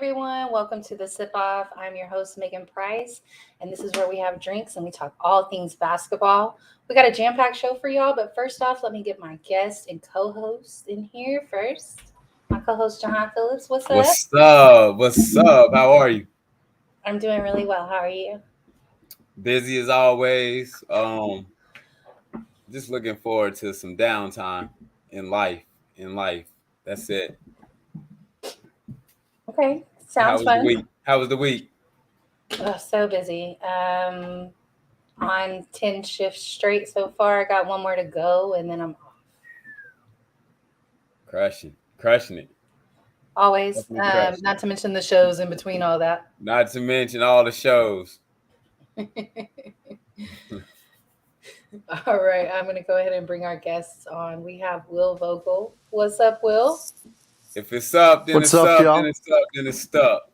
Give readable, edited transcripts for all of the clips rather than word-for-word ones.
everyone. Welcome to the Sip Off. I'm your host, Megan Price, and this is where we have drinks and we talk all things basketball. We got a jam packed show for y'all, but first off, let me get my guest and co host in here first. My co host, Jahan Phillips. What's up? What's up? What's up? How are you? I'm doing really well. How are you? Busy as always. Just looking forward to some downtime in life. In life. That's it. Okay, How sounds was the fun. week? How was the week? Oh, so busy. On 10 shifts straight so far. I got one more to go, and then I'm Crushing it. always, Definitely crushing not it. to mention the shows in between all that. Not to mention all the shows. All right, I'm going to go ahead and bring our guests on. We have Will Vogel. What's up, Will? If it's up, then What's it's up, up, y'all? then it's up, then it's stuck.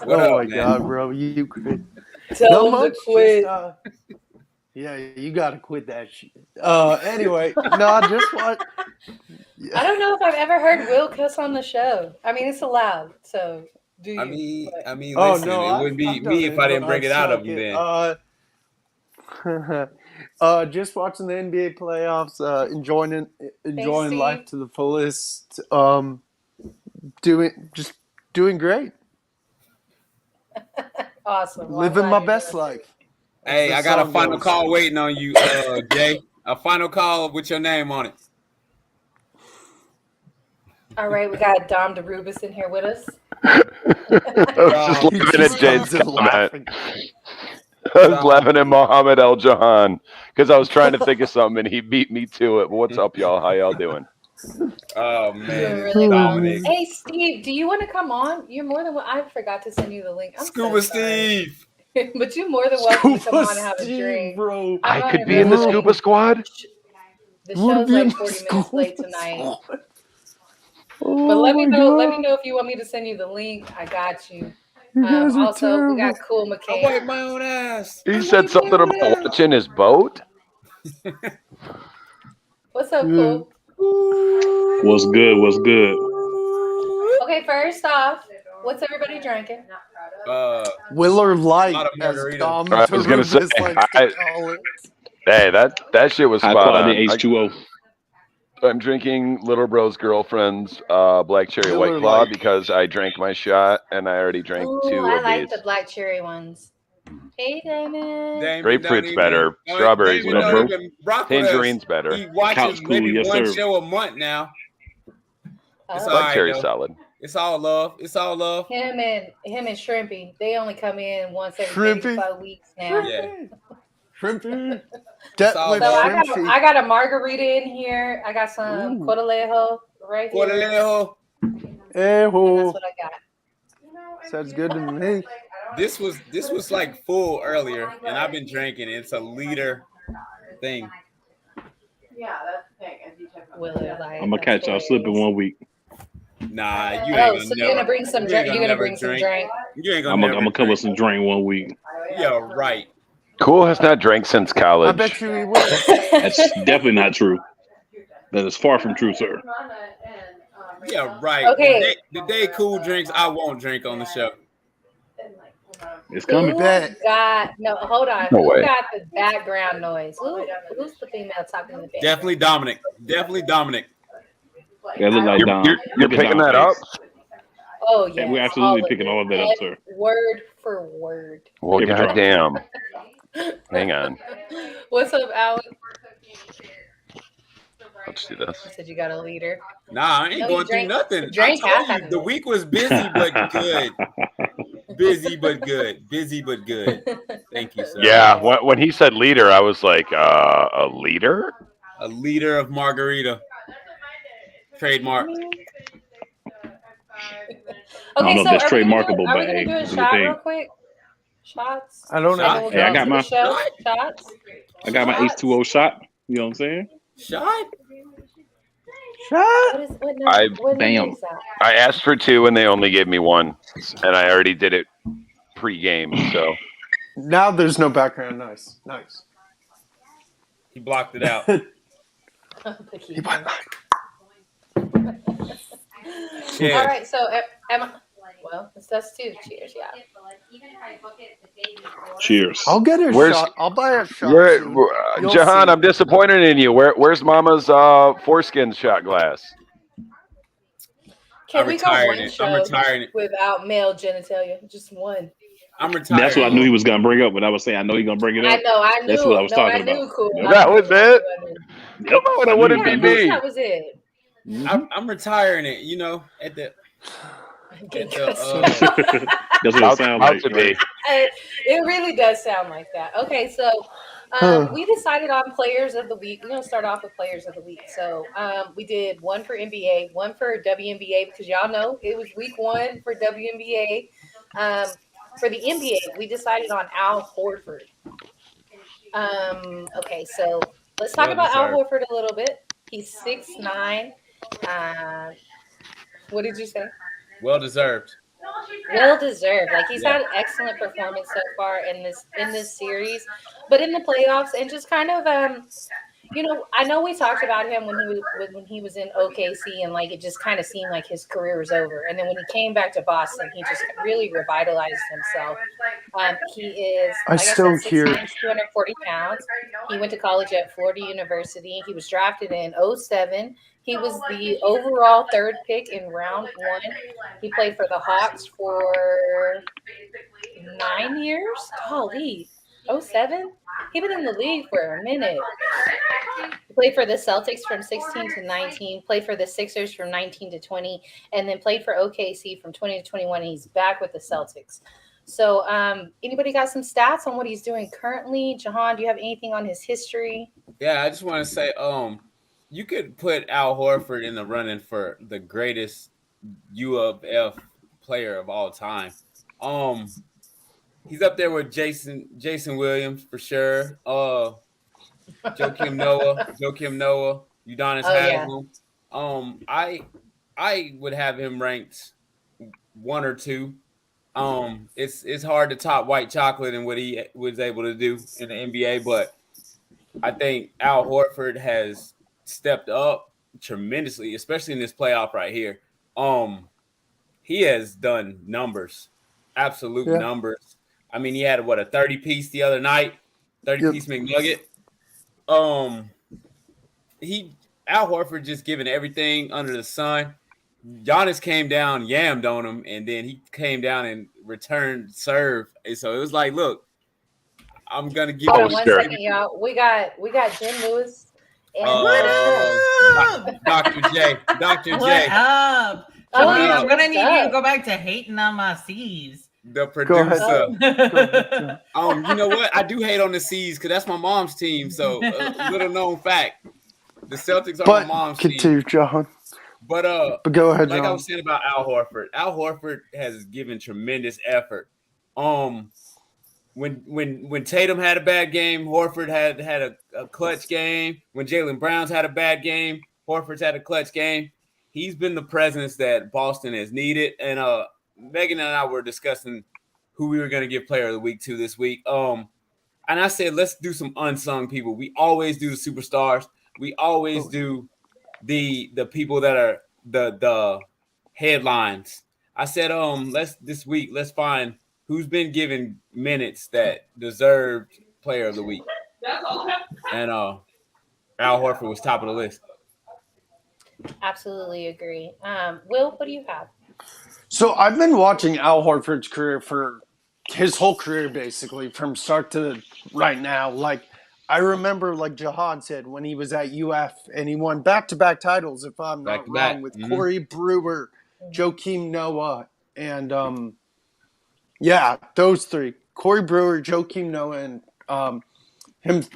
What Oh up, my man? God, bro, you quit. Tell Not him to much. quit. Yeah, you gotta quit that shit. Anyway, no, just what? I don't know if I've ever heard Will cuss on the show. I mean, it's allowed, so do you? Oh Listen, no, it wouldn't be I've done me if it, I but didn't bring I've it out of snuck him it. then. Just watching the NBA playoffs, enjoying Steve. life to the fullest. Doing great, Awesome. Well, I'm living glad my you're best doing life. as Hey, the I got a song final goes. call waiting on you, Jay. A final call with your name on it. All right, we got Dom DeRubis in here with us. I was just Dom, He laughing at just Jay's comes in comment. laughing. I was laughing at Mohammed El Jahan because I was trying to think of something and he beat me to it. But what's up, y'all? How y'all doing? Oh Doing man, it's really well. Dominic. Hey, Steve, do you want to come on? You're more than well. I forgot to send you the link. I'm Scuba so sorry. Steve. But you're more than welcome to come Scuba on and have a Steve, drink. bro. I'm I going could to be in go the like scuba squad. the Wanna show's be in like the 40 minutes scuba late tonight. squad? But Oh let me my know. Let me God, know if you want me to send you the link. I got you. you guys are Also, we got terrible. Cool I McCain. wipe my own ass. He I said wipe my something own about ass. watching his boat. What's up, Yeah. Cool? What's good? What's good? Okay, first off, what's everybody drinking? Willer A Light, lot of as margarita. Dom I was gonna say, Tarubis likes to call it. hey, that shit was High spot quality on. H2O. I'm drinking Little Bro's girlfriend's black cherry Miller white claw Lite. because I drank my shot and I already drank Oh, 2 I of like the these. black cherry ones. Hey, Damon. Damon don't Grapefruit's even. better. Strawberry's Damon What up, don't bro? better. even rock with us. Tangerine's better. He watches Couch cool, maybe yes, one sir. show a month now. It's Oh, all Black right cherry's though. solid. It's all love. It's all love. him and Shrimpy. They only come in once every Shrimpy. maybe 5 weeks now. Yeah. Shrimpy. It's all With So love. Shrimpy. I got a margarita in here. I got some Ooh. Cordalejo right here, Cordalejo. and that's Hey-ho. what I got. Sounds good to me. This was like full earlier, and I've been drinking. It's a liter thing. Willer Light. I'm gonna That's catch y'all slipping hilarious. 1 week. Nah, you ain't Oh, gonna so you're never. gonna bring some You drink? ain't You're gonna gonna never bring some drink. drink? You ain't I'm gonna never gonna cover drink. some drink 1 week. Yeah, right. Cool has not drank since I college. bet you he will. That's definitely not true. That is far from true, sir. Yeah, right. Okay. The day Cool drinks, I won't drink on the show. It's coming. Who Bet. got no? Hold on. No Who way. got the background noise? Who's the female talking in the background? Definitely Dominic. Definitely Dominic. Yeah, it look like Dom. You're Look at picking Dom's that up? face. Oh Yeah, yes, we're all absolutely of picking it. all of that up, sir. Word for word. Well, Every drop. goddamn. Hang on. What's up, Alex? Let's do this. You said you got a leader. Nah, I ain't No, going you through drank. nothing. You drank I half told you of the it. week was busy but good. Busy but good. Busy but good. Thank you, sir. Yeah, when he said leader, I was like, a leader? A liter of margarita. Trademark. I don't Okay, know so if that's are we gonna do trademarkable, are we but gonna hey, do a do the shot real thing. quick? Shots. I don't And then know. we'll Hey, go I got into the my show. Shot? Shots. I got my Shots. H2O shot. You know what I'm saying? Shot? Shut. What Bam. number is that? I asked for 2 and they only gave me 1. And I already did it pre-game, so. Now there's no background noise. Nice. He blocked it out. He went back. Yeah. All right, so am I, Well, it's us too. Cheers, yeah. Cheers. I'll get a Where's- shot. I'll buy a shot Where, soon. You'll Jahan, see. I'm disappointed in you. Where's Mama's foreskin shot glass? Can I'm we go retiring one it. show I'm retiring it. without male genitalia? Just one. I'm retired. That's what I knew he was gonna bring up when I was saying I know he's gonna bring it I up. know. I knew. That's what I was talking I knew. about. Cool. Yep. That was it? Come on, I it knew wouldn't he be was gonna Yeah, me. that was it. I'm retiring it. You know, at the That's what it sounds About like. to be. It really does sound like that. Okay, so we decided on players of the week. We're gonna start off with players of the week. So we did one for NBA, one for WNBA because y'all know it was week 1 for WNBA. For the NBA, we decided on Al Horford. Okay, so let's talk about Al Horford a little bit. He's 6'9". What did you say? well deserved. Well deserved. Like he's Yeah. had an excellent performance so far in this series, but in the playoffs and just kind of I know we talked about him when he was in OKC and like it just kind of seemed like his career was over, and then when he came back to Boston, he just really revitalized himself. He is, like I still said, hear 6'9", 240 pounds. He went to college at Florida University. He was drafted in 2007. He was the overall 3rd pick in round 1. He played for the Hawks for 9 years. Golly, 2007? He's been in the league for a minute. He played for the Celtics from 16 to 19, played for the Sixers from 19 to 20, and then played for OKC from 20 to 21. And he's back with the Celtics. So anybody got some stats on what he's doing currently? Jahan, do you have anything on his history? Yeah, I just want to say, you could put Al Horford in the running for the greatest U of F player of all time. He's up there with Jason Williams for sure. Joakim Noah, Udonis Haslem. I would have him ranked 1 or 2. It's hard to top White Chocolate and what he was able to do in the NBA, but I think Al Horford has stepped up tremendously, especially in this playoff right here. He has done numbers, absolute numbers. I mean, he had a 30-piece the other night, 30-piece McNugget. Al Horford just giving everything under the sun. Giannis came down, yammed on him, and then he came down and returned serve. And so it was like, look, I'm gonna give Hold you on 1 second, y'all. We got Jim Lewis and Dr. J. Dr. What J, up? Oh, Jahan, yeah, I'm gonna what's need you up? to go back to hating on my C's. the Go ahead. producer. You know what? I do hate on the C's because that's my mom's team. So little known fact, the Celtics are my But mom's team. continue, John. But go ahead, like I John. was saying about Al Horford has given tremendous effort. When Tatum had a bad game, Horford had a clutch game. When Jaylen Brown's had a bad game, Horford's had a clutch game. He's been the presence that Boston has needed. And Megan and I were discussing who we were going to give Player of the Week to this week. And I said, let's do some unsung people. We always do the superstars. We always do the people that are the headlines. I said, let's find who's been given minutes that deserved Player of the Week. And Al Horford was top of the list. absolutely agree. Will, what do you have? So I've been watching Al Horford's career for his whole career, basically, from start to right now. Like, I remember, like Jahan said, when he was at UF and he won back-to-back titles, if I'm not Back-to-back. wrong, with Corey Brewer, Joakim Noah, and those 3. Corey Brewer, Joakim Noah, and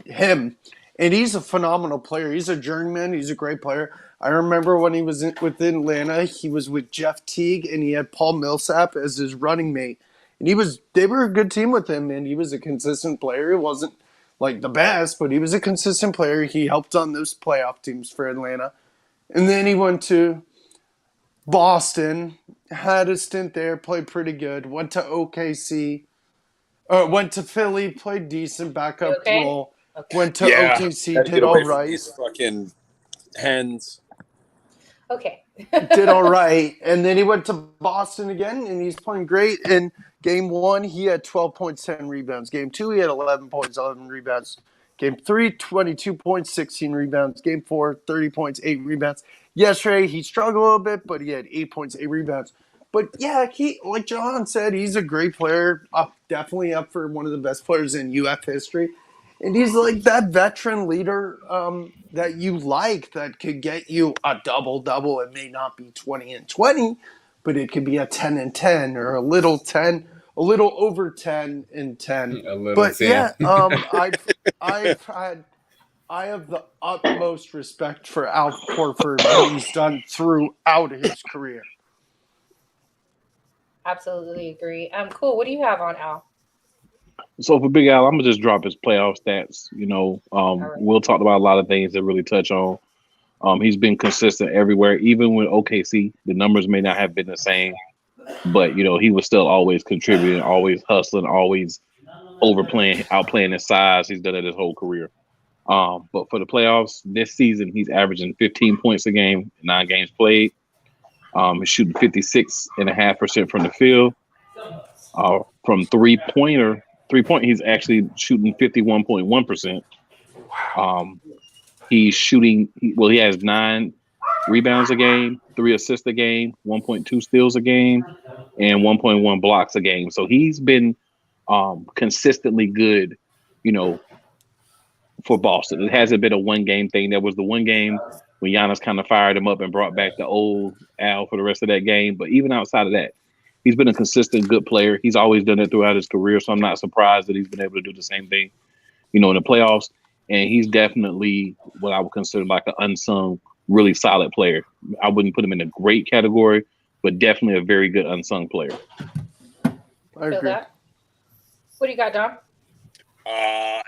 him. And he's a phenomenal player. He's a journeyman. He's a great player. I remember when he was with Atlanta, he was with Jeff Teague, and he had Paul Millsap as his running mate. And they were a good team with him, and he was a consistent player. He wasn't like the best, but he was a consistent player. He helped on those playoff teams for Atlanta. And then he went to Boston, had a stint there, played pretty good, went to OKC, went to Philly, played decent backup role, went to OKC, did all right. These fucking hens. Okay. Did all right. And then he went to Boston again, and he's playing great. In game 1, he had 12 points, 10 rebounds. Game 2, he had 11 points, 11 rebounds. Game 3, 22 points, 16 rebounds. Game 4, 30 points, 8 rebounds. Yesterday, he struggled a little bit, but he had 8 points, 8 rebounds. But yeah, he, like John said, he's a great player. Definitely up for one of the best players in UF history. And he's like that veteran leader that you like that could get you a double-double. It may not be 20 and 20, but it could be a 10 and 10 or a little over 10 and 10. A little But 10. yeah, I have the utmost respect for Al Horford, what he's done throughout his career. Absolutely agree. Cool. What do you have on Al? So for Big Al, I'm gonna just drop his playoff stats. right. We'll talk about a lot of things that really touch on. He's been consistent everywhere, even with OKC. The numbers may not have been the same, but he was still always contributing, always hustling, always outplaying his size. He's done it his whole career. But for the playoffs this season, he's averaging 15 points a game, 9 games played. He's shooting 56.5% from the field. From three-point, he's actually shooting 51.1%. He has 9 rebounds a game, 3 assists a game, 1.2 steals a game, and 1.1 blocks a game. So he's been consistently good, for Boston. It hasn't been a one-game thing. There was the one game when Giannis kind of fired him up and brought back the old Al for the rest of that game. But even outside of that, he's been a consistent good player. He's always done it throughout his career, so I'm not surprised that he's been able to do the same thing, in the playoffs. And he's definitely what I would consider like an unsung, really solid player. I wouldn't put him in a great category, but definitely a very good unsung player. I Feel agree. that? What do you got, Dom?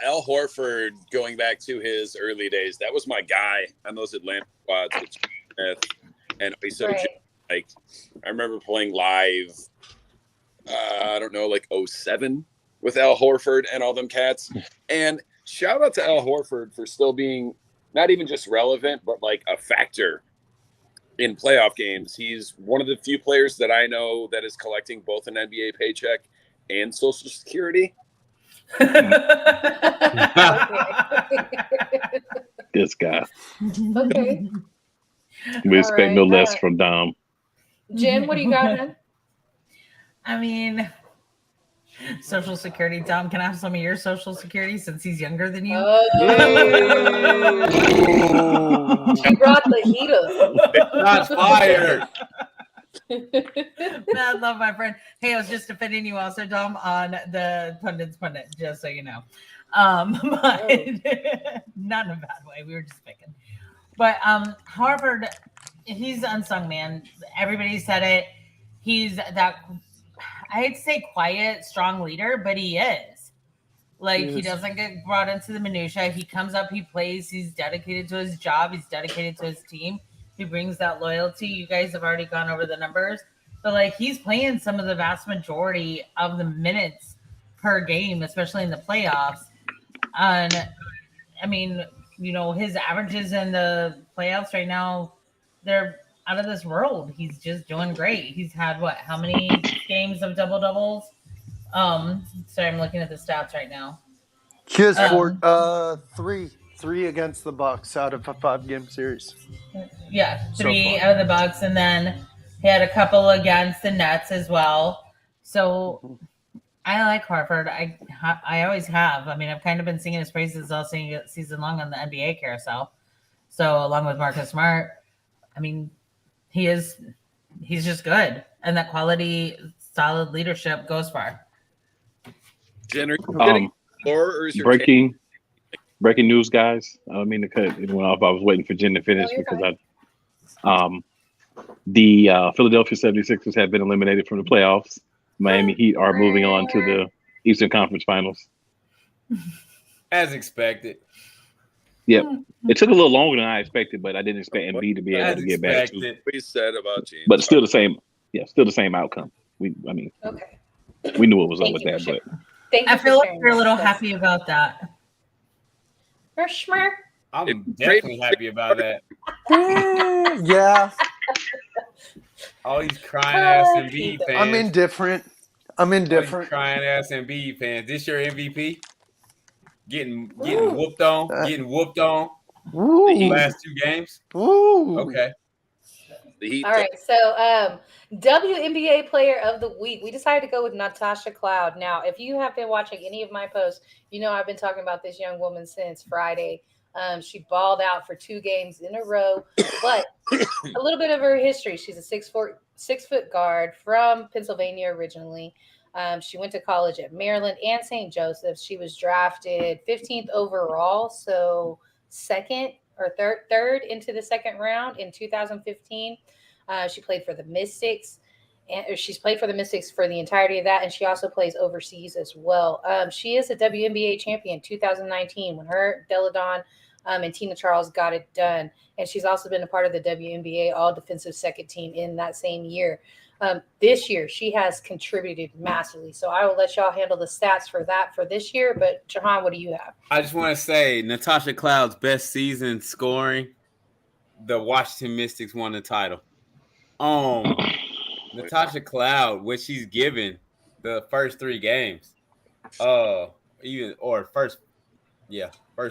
Al Horford, going back to his early days, that was my guy on those Atlanta squads with Smith and Iso. Right. Like, I remember playing live, I don't know, like 07 with Al Horford and all them cats. And shout out to Al Horford for still being not even just relevant, but like a factor in playoff games. He's one of the few players that I know that is collecting both an NBA paycheck and Social Security. This guy. Okay. We expect no right. less from Dom. Jim, what do you got, man? I mean, Social Security. Dom, can I have some of your Social Security since he's younger than you? She brought the heat up. Shots fired. I love my friend. Hey, I was just defending you also, Dom, on the pundit, just so you know. But not in a bad way. We were just picking. But Harvard, he's unsung, man. Everybody said it. He's that, I hate to say quiet, strong leader, but he is. Like, he doesn't get brought into the minutia. He comes up, he plays, he's dedicated to his job, he's dedicated to his team. He brings that loyalty. You guys have already gone over the numbers, but like he's playing some of the vast majority of the minutes per game, especially in the playoffs. And I mean, his averages in the playoffs right now, they're out of this world. He's just doing great. He's had how many games of double doubles? Sorry, I'm looking at the stats right now. He has three against the Bucks out of a 5-game series. Yeah, 3 out of the Bucks, and then he had a couple against the Nets as well. So I like Horford. I always have. I mean, I've kind of been singing his praises all season long on the NBA carousel. So along with Marcus Smart, I mean, he's just good, and that quality, solid leadership goes far. Jen, are you getting or is your Breaking news, guys. I don't mean to cut anyone off. I was waiting for Jen to finish because the Philadelphia 76ers have been eliminated from the playoffs. Miami Heat are moving on to the Eastern Conference Finals. As expected. Yep. It took a little longer than I expected, but I didn't expect Embiid to be able to get back. We said about James, but still the same. Yeah, still the same outcome. We knew what was up with that, but I feel like you're a little happy about that. I'm definitely happy about that. Yeah, All these crying ass Embiid Keep it. fans. I'm indifferent. All these indifferent. crying ass Embiid fans. This your MVP? Getting whooped on. Getting whooped on. Woo. Last 2 games. Woo. Okay. The Heat. All right, so WNBA Player of the Week. We decided to go with Natasha Cloud. Now, if you have been watching any of my posts, you know I've been talking about this young woman since Friday. She balled out for 2 games in a row, but a little bit of her history. She's a 6'4" guard from Pennsylvania originally. She went to college at Maryland and St. Joseph's. She was drafted 15th overall, so second or third into the second round in 2015. She played for the Mystics, and she's played for the Mystics for the entirety of that, and she also plays overseas as well. She is a WNBA champion 2019 when her, Della Dawn, and Tina Charles got it done, and she's also been a part of the WNBA All-Defensive Second Team in that same year. This year, she has contributed massively. So I will let y'all handle the stats for that for this year. But Jahan, what do you have? I just want to say Natasha Cloud's best season scoring, the Washington Mystics won the title. Natasha Cloud, what she's given the first 3 games, first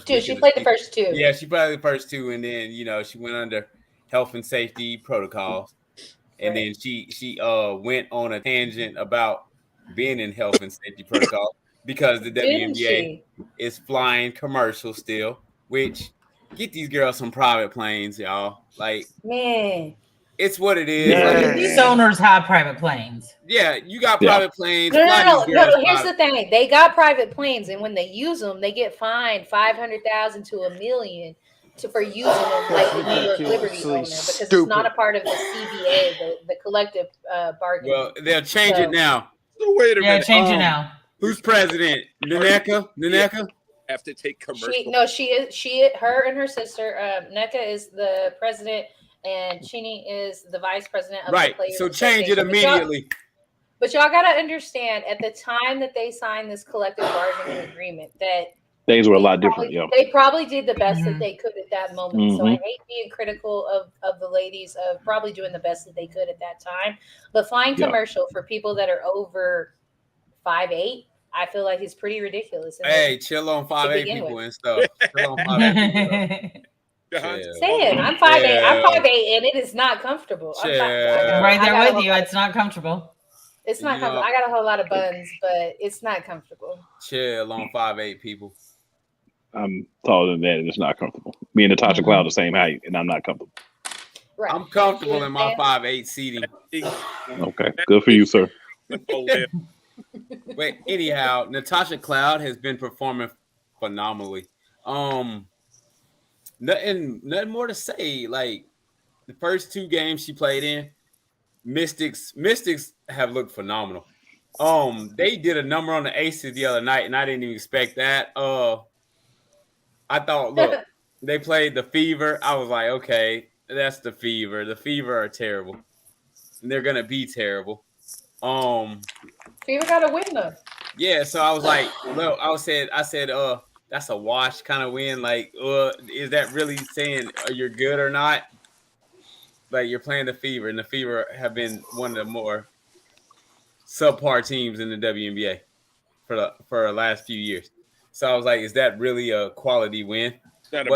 Dude, she played the first 2. Yeah, she played the first 2, and then she went under health and safety protocols, and then she went on a tangent about being in health and safety protocols because the WNBA is flying commercial still. Which get these girls some private planes, y'all. Like, man, it's what it is. Yeah. Like, These owners have private planes. yeah, you got private planes. No. Here's the thing: they got private planes, and when they use them, they get fined $500,000 to $1 million for using them like the New York Liberty owner because it's not a part of the CBA, the collective bargaining. Well, they'll change it now. So wait a minute. Change it now. Who's president? Nneka? Have to take commercial. Her and her sister, Nneka is the president, and Chini is the vice president of the Players So change it immediately. But y'all got to understand, at the time that they signed this collective bargaining agreement, that things were a lot different. Yeah, they probably did the best that they could at that moment. So I hate being critical of the ladies of probably doing the best that they could at that time. But flying commercial for people that are over 5'8", I feel like it's pretty ridiculous. Hey, chill on 5'8" people and stuff. Chill on 5'8" people. Saying I'm 5'8", I'm 5'8", and it is not comfortable. I'm right there with you. It's not comfortable. It's not comfortable. I got a whole lot of buns, but it's not comfortable. Chill on 5'8" people. I'm taller than that, and it's not comfortable. Me and Natasha Cloud the same height, and I'm not comfortable. Right. I'm comfortable in my 5'8" seating. Okay, good for you, sir. But anyhow, Natasha Cloud has been performing phenomenally. Nothing more to say. Like the first 2 games she played in, Mystics have looked phenomenal. They did a number on the Aces the other night, and I didn't even expect that. I thought, look, they played the Fever. I was like, okay, that's the Fever. The Fever are terrible, and they're gonna be terrible. Fever got to win though. Yeah, so I was like, look, I said, that's a wash kind of win. Like, is that really saying you're good or not? Like, you're playing the Fever, and the Fever have been one of the more subpar teams in the WNBA for the last few years. So I was like, is that really a quality win? But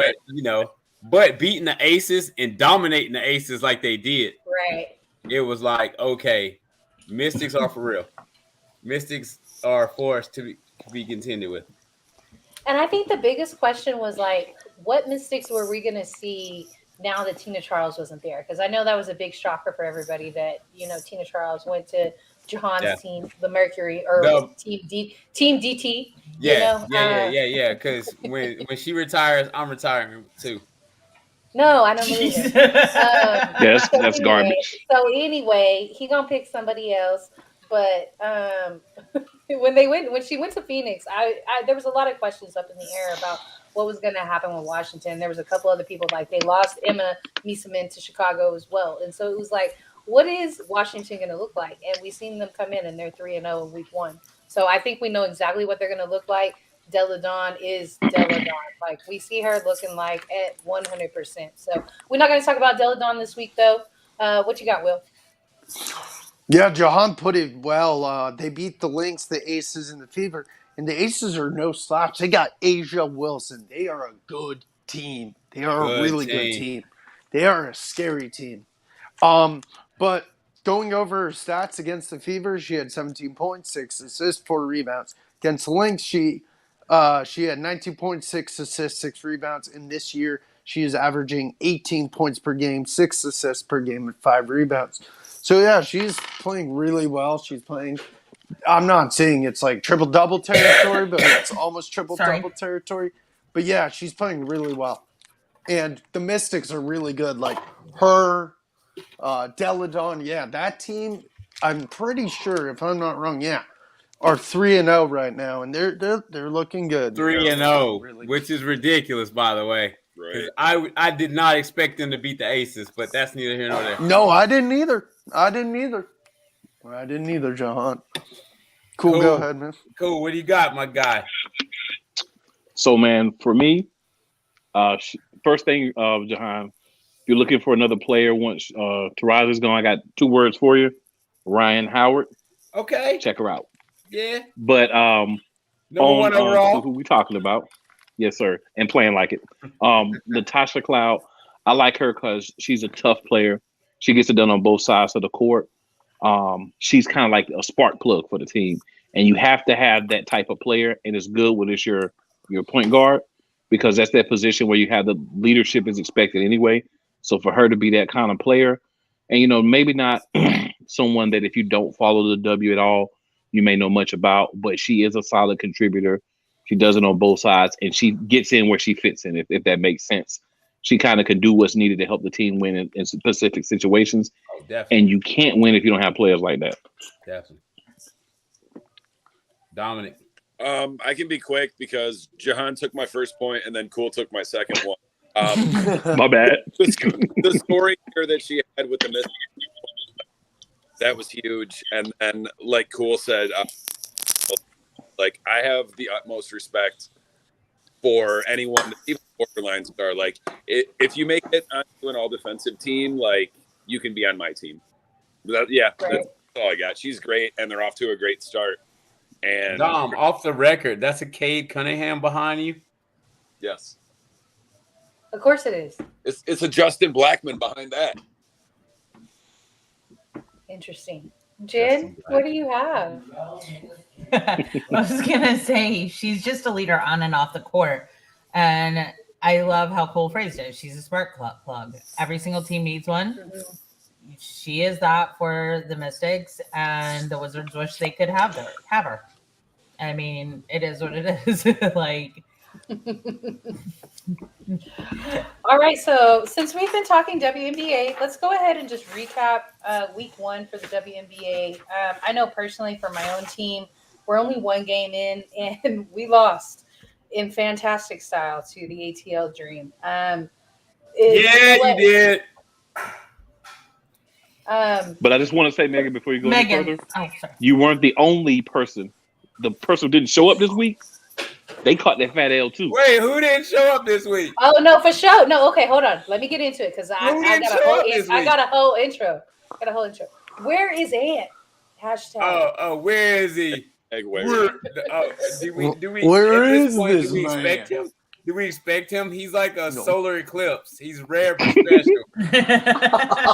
but beating the Aces and dominating the Aces like they did, right? It was like, okay, Mystics are for real. Mystics are forced to be contended with. And I think the biggest question was like, what Mystics were we going to see now that Tina Charles wasn't there? Because I know that was a big shocker for everybody that, Tina Charles went to Jahan's team, the Mercury, or Team DT. Yeah. Because when she retires, I'm retiring too. No, I don't believe it. Yes, that's garbage. So anyway, he gonna pick somebody else. But when she went to Phoenix, there was a lot of questions up in the air about what was going to happen with Washington. There was a couple other people, like they lost Emma Meesseman to Chicago as well, and so it was like, what is Washington going to look like? And we've seen them come in, and they're 3-0 in week 1. So I think we know exactly what they're going to look like. Della Dawn is Della Dawn. Like, we see her looking like at 100%. So we're not going to talk about Della Dawn this week, though. What you got, Will? Yeah, Jahan put it well. They beat the Lynx, the Aces, and the Fever. And the Aces are no slouch. They got Asia Wilson. They are a good team. They are a really good team. They are a scary team. But going over her stats against the Fever, she had 17 points, 6 assists, 4 rebounds. Against the Lynx, she had 19.6 assists, 6 rebounds. And this year, she is averaging 18 points per game, 6 assists per game, and 5 rebounds. So, yeah, she's playing really well. She's playing – I'm not saying it's like triple-double territory, but it's almost triple-double territory. But, yeah, she's playing really well. And the Mystics are really good. Like, her, Deladon, yeah, that team, I'm pretty sure, if I'm not wrong, yeah, are 3-0 right now. And they're looking good. 3-0, which is ridiculous, by the way. Right. I did not expect them to beat the Aces, but that's neither here nor there. No, I didn't either, Jahan. Cool, go ahead, man. Cool, what do you got, my guy? So, man, for me, first thing, Jahan, if you're looking for another player once Taraz is gone, I got 2 words for you. Ryan Howard. Okay. Check her out. Yeah. But number 1 overall. Who we talking about? Yes, sir. And playing like it. Natasha Cloud, I like her because she's a tough player. She gets it done on both sides of the court. She's kind of like a spark plug for the team. And you have to have that type of player. And it's good when it's your point guard, because that's that position where you have the leadership is expected anyway. So for her to be that kind of player, and, maybe not someone that if you don't follow the W at all, you may know much about, but she is a solid contributor. She does it on both sides, and she gets in where she fits in, if that makes sense. She kind of can do what's needed to help the team win in specific situations. Oh, definitely. And you can't win if you don't have players like that. Definitely. Dominic. I can be quick because Jahan took my first point and then Cool took my second one. My bad. The scoring here that she had with the Mystics, that was huge. And then, like Cool said, like, I have the utmost respect for anyone, even borderline star. Like, if you make it onto an all-defensive team, like, you can be on my team. That's all I got. She's great, and they're off to a great start. And Dom, off the record, that's a Cade Cunningham behind you? Yes. Of course it is. It's a Justin Blackman behind that. Interesting. Jen, what do you have? I was gonna say she's just a leader on and off the court, and I love how Cole phrased it. She's a spark plug. Every single team needs one. Mm-hmm. She is that for the Mystics, and the Wizards wish they could have her. I mean, it is what it is. Like. All right, so since we've been talking WNBA, let's go ahead and just recap week 1 for the WNBA. I know personally for my own team, we're only 1 game in, and we lost in fantastic style to the ATL Dream. You did. But I just want to say, Megan, before you go any further, you weren't the only person. The person who didn't show up this week, they caught that fat L too. Wait, who didn't show up this week? Oh, no, for sure. No, okay, hold on. Let me get into it because I got a whole intro. Where is Ant? Hashtag. Oh, where is he? Where is this man? Do we expect him? He's like a solar eclipse. He's rare but special.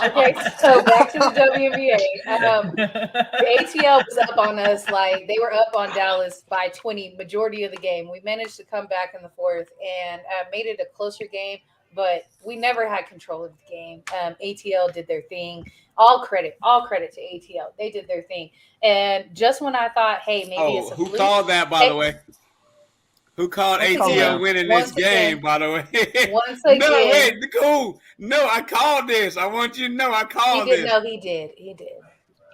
Okay, so back to the WNBA. The ATL was up on us. Like, they were up on Dallas by 20 majority of the game. We managed to come back in the 4th and made it a closer game, but we never had control of the game. ATL did their thing. All credit to ATL. They did their thing. And just when I thought, hey, maybe it's a who called that, by the way? Who called ATL winning this game, by the way? Once again. No, wait, cool. No, I called this. I want you to know I called this. No, he did.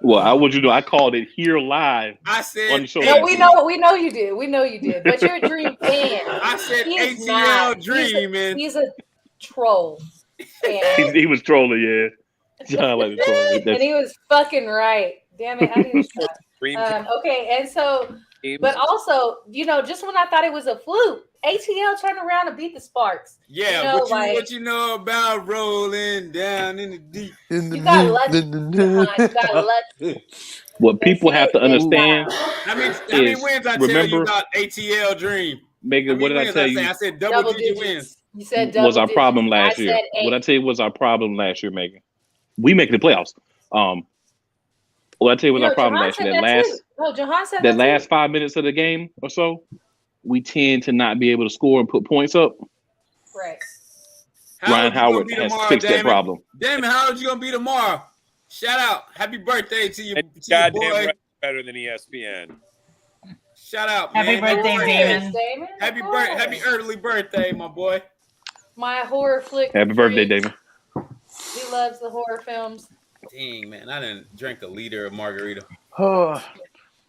Well, I want you to know I called it here live. I said on the show. No, we know you did. But you're a Dream fan. I said ATL Dream. He's a troll. He was trolling, yeah. John like and he was fucking right. Damn it, I didn't stop. Okay, and so games. But also, just when I thought it was a fluke, ATL turned around and beat the Sparks. Yeah, what you know about rolling down in the deep? You got lucky. You got lucky. What people have to understand How many wins I tell you about ATL Dream? Megan, what did I tell you? I said double digit wins. You said double was our problem last year. I said 8. What I tell you was our problem last year, Megan. We make the playoffs. What I tell you was our problem last year. That last 5 minutes of the game or so, we tend to not be able to score and put points up. Right. Ryan Howard has fixed that problem. Damon, how old you gonna be tomorrow? Shout out. Happy birthday to your Goddamn boy. right, better than ESPN. Shout out, Happy man. birthday, Damon. Happy early birthday, my boy. My horror flick. Happy birthday, Damon. He loves the horror films. Dang, man, I didn't drink a liter of margarita. Oh,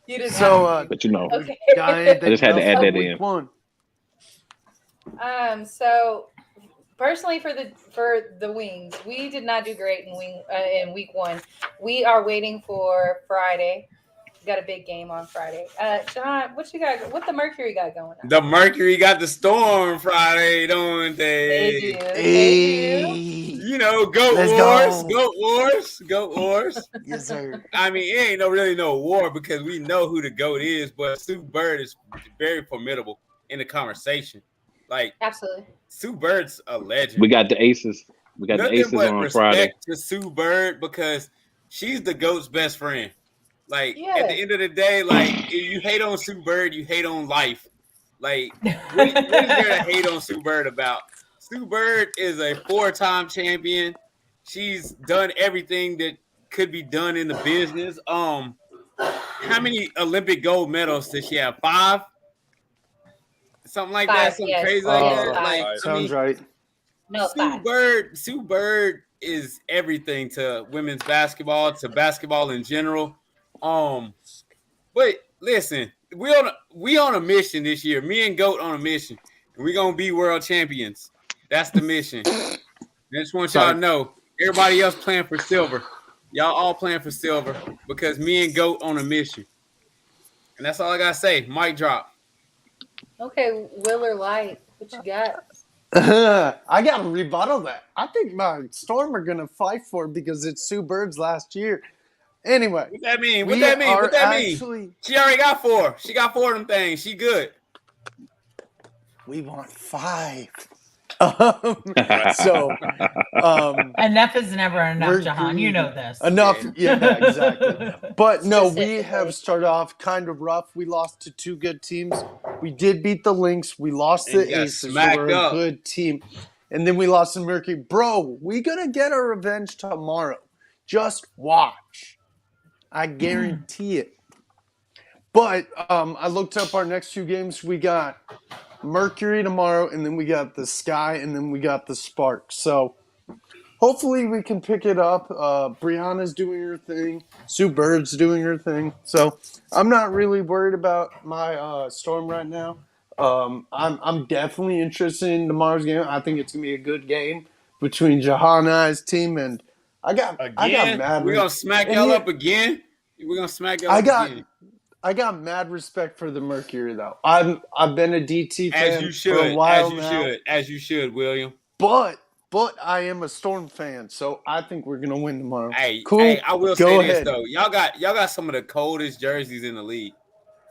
You just But okay. I just had to add that in. So personally, for the Wings, we did not do great in week 1. We are waiting for Friday. We got a big game on Friday. John, what the Mercury got going on? The Mercury got the storm Friday, don't they? They do. You know, Goat Wars. Yes, sir. I mean, it ain't really no war because we know who the GOAT is, but Sue Bird is very formidable in the conversation. Like, Absolutely. Sue Bird's a legend. We got the aces. We got Nothing the aces but on respect Friday. to Sue Bird because she's the GOAT's best friend. Like, Yeah. at the end of the day, like, if you hate on Sue Bird, you hate on life. Like, what is there to hate on Sue Bird about? Sue Bird is a 4-time champion. She's done everything that could be done in the business. How many Olympic gold medals does she have? 5? Something like 5, that. Something yes. crazy like Yes, that. 5. Like, Sounds right. No, Sue 5. Bird is everything to women's basketball, to basketball in general. But listen, we on a mission this year. Me and GOAT on a mission. And we're gonna be world champions. That's the mission. I just want y'all to know. Everybody else playing for silver. Y'all all playing for silver because me and GOAT on a mission. And that's all I gotta say. Mic drop. Okay, Willer Light, what you got? I got to rebuttal that. I think my Storm are going to fight for it because it's Sue Bird's last year. Anyway. What that mean? What that mean? She already got 4. She got 4 of them things. She good. We want 5. Enough is never enough, Jahan. You know this. Enough, yeah, exactly. But no, we have started off kind of rough. We lost to 2 good teams. We did beat the Lynx. We lost the Aces. We were a good team. And then we lost to Mercury. Bro, we going to get our revenge tomorrow. Just watch. I guarantee it. But I looked up our next 2 games. We got Mercury tomorrow, and then we got the Sky, and then we got the Spark. So hopefully we can pick it up. Brianna's doing her thing. Sue Bird's doing her thing. So I'm not really worried about my Storm right now. I'm definitely interested in tomorrow's game. I think it's gonna be a good game between Jahana's team and I got mad. We're gonna smack y'all up again. We're gonna smack y'all up again. I got mad respect for the Mercury though. I've been a DT fan for a while now. As you should, William. But I am a Storm fan, so I think we're gonna win tomorrow. Hey, cool. Hey, I will say ahead. this though. Y'all got some of the coldest jerseys in the league.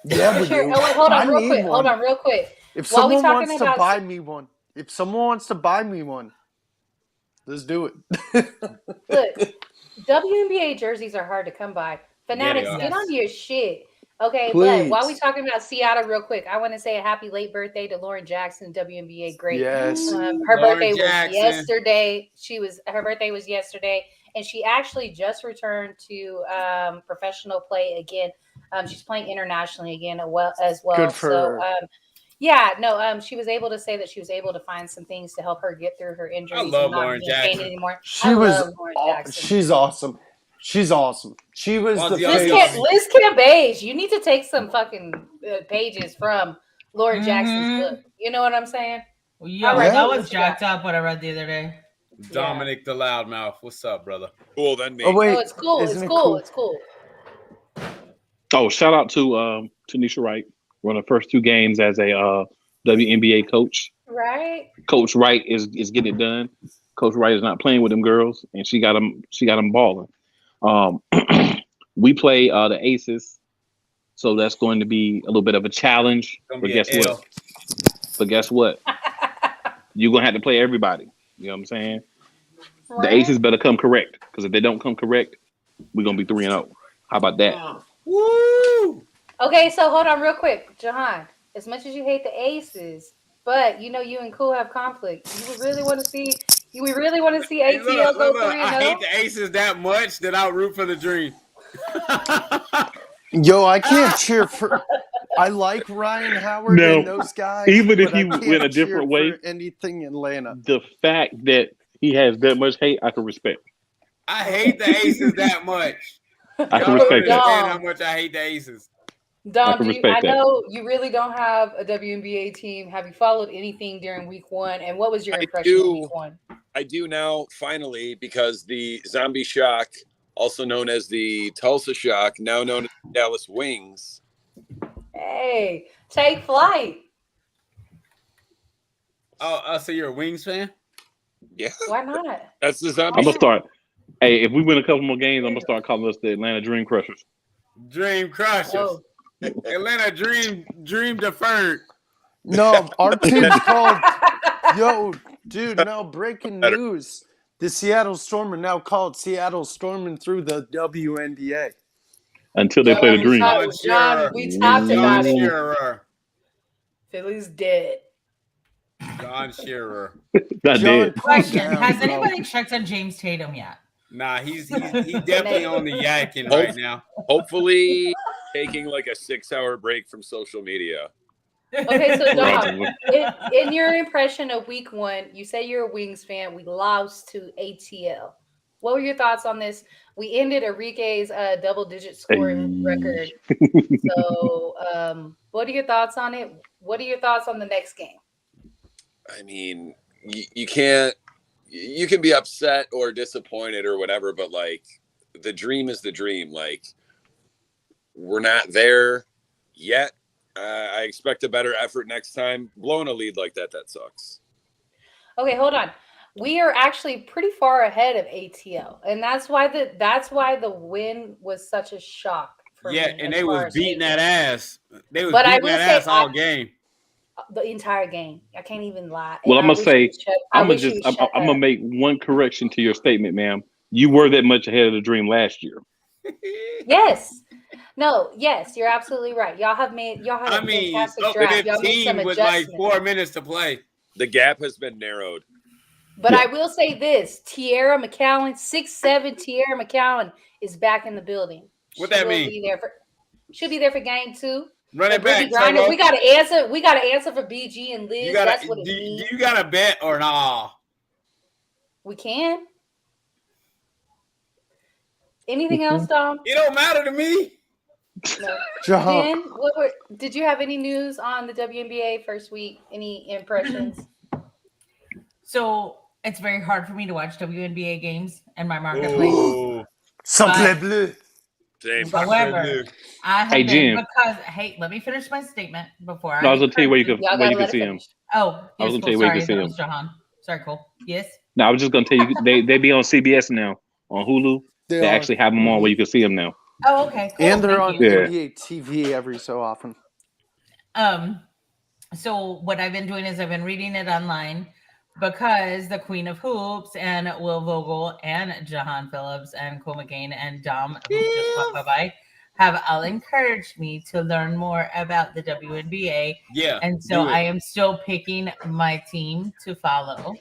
Yeah, we do. Oh, wait, hold on real quick. If While someone we talking wants to about- buy me one, let's do it. Look, WNBA jerseys are hard to come by. Fanatics, Yeah, get on your shit. Okay, Please. but while we talking about Seattle real quick, I want to say a happy late birthday to Lauren Jackson, WNBA great. Yes. Her Lauren birthday Jackson. was yesterday. Her birthday was yesterday, and she actually just returned to professional play again. She's playing internationally again as well. Good for her. She was able to say that she was able to find some things to help her get through her injuries. I love and not Lauren be in pain Jackson. anymore. She's awesome. She's awesome. She was Well, the the face. other- Liz Cambage, you need to take some fucking pages from Lauren Jackson's book. You know what I'm saying? Yeah, All right, that what was you got? jacked up what I read the other day. Dominic the Loudmouth. What's up, brother? Cool, then me. Oh wait, Oh, it's cool. isn't It's it cool. It's cool. Oh, shout out to Tanisha Wright. Run the first 2 games as a WNBA coach. Right? Coach Wright is getting it done. Coach Wright is not playing with them girls, and she got them balling. We play the Aces, so that's going to be a little bit of a challenge. Gonna But be guess an what? L. But guess what? You're gonna have to play everybody. You know what I'm saying? The Right? Aces better come correct, because if they don't come correct, we're gonna be 3-0. How about that? Woo! Okay, so hold on real quick, Jahan. As much as you hate the Aces, but you know you and Cool have conflict. You would really want to see Hey, ATL go look, 3-0. I hate the Aces that much that I'll root for the Dream. Yo, I can't cheer for. I like Ryan Howard No, and those guys. even if but I he can't went a cheer different for way, anything in Atlanta. the fact that he has that much hate, I can respect. I hate the Aces that much. I Y'all can don't respect that. understand how much I hate the Aces. Dom, can I respect that. know you really don't have a WNBA team. Have you followed anything during week 1? And what was your I impression do. of week 1? I do now, finally, because the Zombie Shock, also known as the Tulsa Shock, now known as the Dallas Wings. Hey, take flight. Oh, so you're a Wings fan? Yeah, Why not? that's the Zombie I'm gonna Shock. start. Hey, if we win a couple more games, I'm gonna start calling us the Atlanta Dream Crushers. Dream Crushers. Oh, Atlanta Dream deferred. No, our team's called. Yo, dude, no, breaking news. The Seattle Storm are now called Seattle Storming through the WNBA. Until they play the Dream. John, we talked John about it. Shearer. Philly's dead. John Shearer. Not John, dead. calm Question: down, has bro. anybody checked on James Tatum yet? Nah, he's definitely on the yakking right now. Hopefully, taking like a 6-hour break from social media. Okay, so Dom, Right. in your impression of week 1, you say you're a Wings fan. We lost to ATL. What were your thoughts on this? We ended Enrique's double-digit scoring record. So, what are your thoughts on it? What are your thoughts on the next game? I mean, you can't. You can be upset or disappointed or whatever, but like the dream is the dream. Like we're not there yet. I expect a better effort next time. Blowing a lead like that sucks. Okay, hold on. We are actually pretty far ahead of ATL, and that's why the win was such a shock for me. Yeah, and as they far was as beating ATL. that ass. They was But I beating will that say ass all game. The entire game. I can't even lie. Well, And I'm gonna say I'm wish you would shut gonna up. make one correction to your statement, ma'am. You were that much ahead of the Dream last year. Yes. No, yes, you're absolutely right. Y'all have a fantastic draft. Y'all made some 15 with like adjustments. 4 minutes to play. The gap has been narrowed. But Yeah. I will say this: Tierra McCowan, 6'7" Tierra McCowan is back in the building. What that will mean? She'll be there for game 2. Run it Brittany back, Griner, Turbo. we gotta answer. We gotta answer for BG and Liz. That's what it means. You got to bet or nah? We can. Anything else, Dom? It don't matter to me. No. Jahan, Jen, did you have any news on the WNBA first week? Any impressions? So it's very hard for me to watch WNBA games in my marketplace. Ooh. Saint Bleu. Same. However, I have Hey, been Jim. because let me finish my statement before No, I was gonna tell you where you could Y'all where gotta you let can it see him. finish. Oh, I was yes, gonna tell cool. you where you Sorry, can see that him. was Jahan. Sorry, cool. Yes. No, I was just gonna tell you they be on CBS now on Hulu. They They are. actually have them on where you can see them now. Oh, okay. Cool. And they're Thank on you. Yeah. NBA TV every so often. So what I've been doing is I've been reading it online because the Queen of Hoops and Will Vogel and Jahan Phillips and Cole McCain and Dom, who just walked by, have all encouraged me to learn more about the WNBA. Yeah. And so do it. I am still picking my team to follow.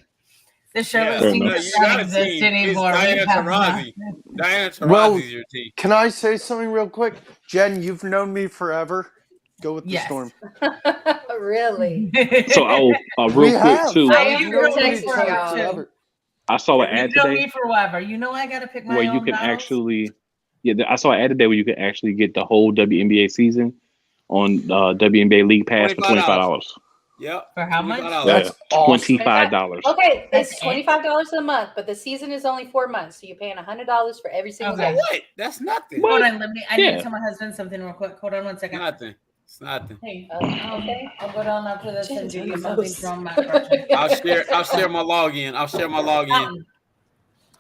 The Charlotte Yeah. Fair enough. Kings You got don't a exist team. anymore. It's We Diana have Taurasi. Diana Taurasi's Well, your team. Can I say something real quick? Jen, you've known me forever. Go with the Yes. Storm. Really? So real We quick have. too. I We've am known protecting each other y'all. forever. I saw an ad You know today me forever. You know I gotta pick my where own you can battles. actually I saw an ad today where you can actually get the whole WNBA season on WNBA League Pass for $25. $25. Yep. For how much? $25. That's awesome. $25. Okay, That's it's it? $25 a month, but the season is only 4 months, so you're paying $100 for every single Okay. game. What? That's nothing. Hold on, I Yeah. need to tell my husband something real quick. Hold on one second. Nothing. It's nothing. Hey, Okay. I'll go down after this and do you Jesus. something from macro check. I'll share my login. I'll share my login.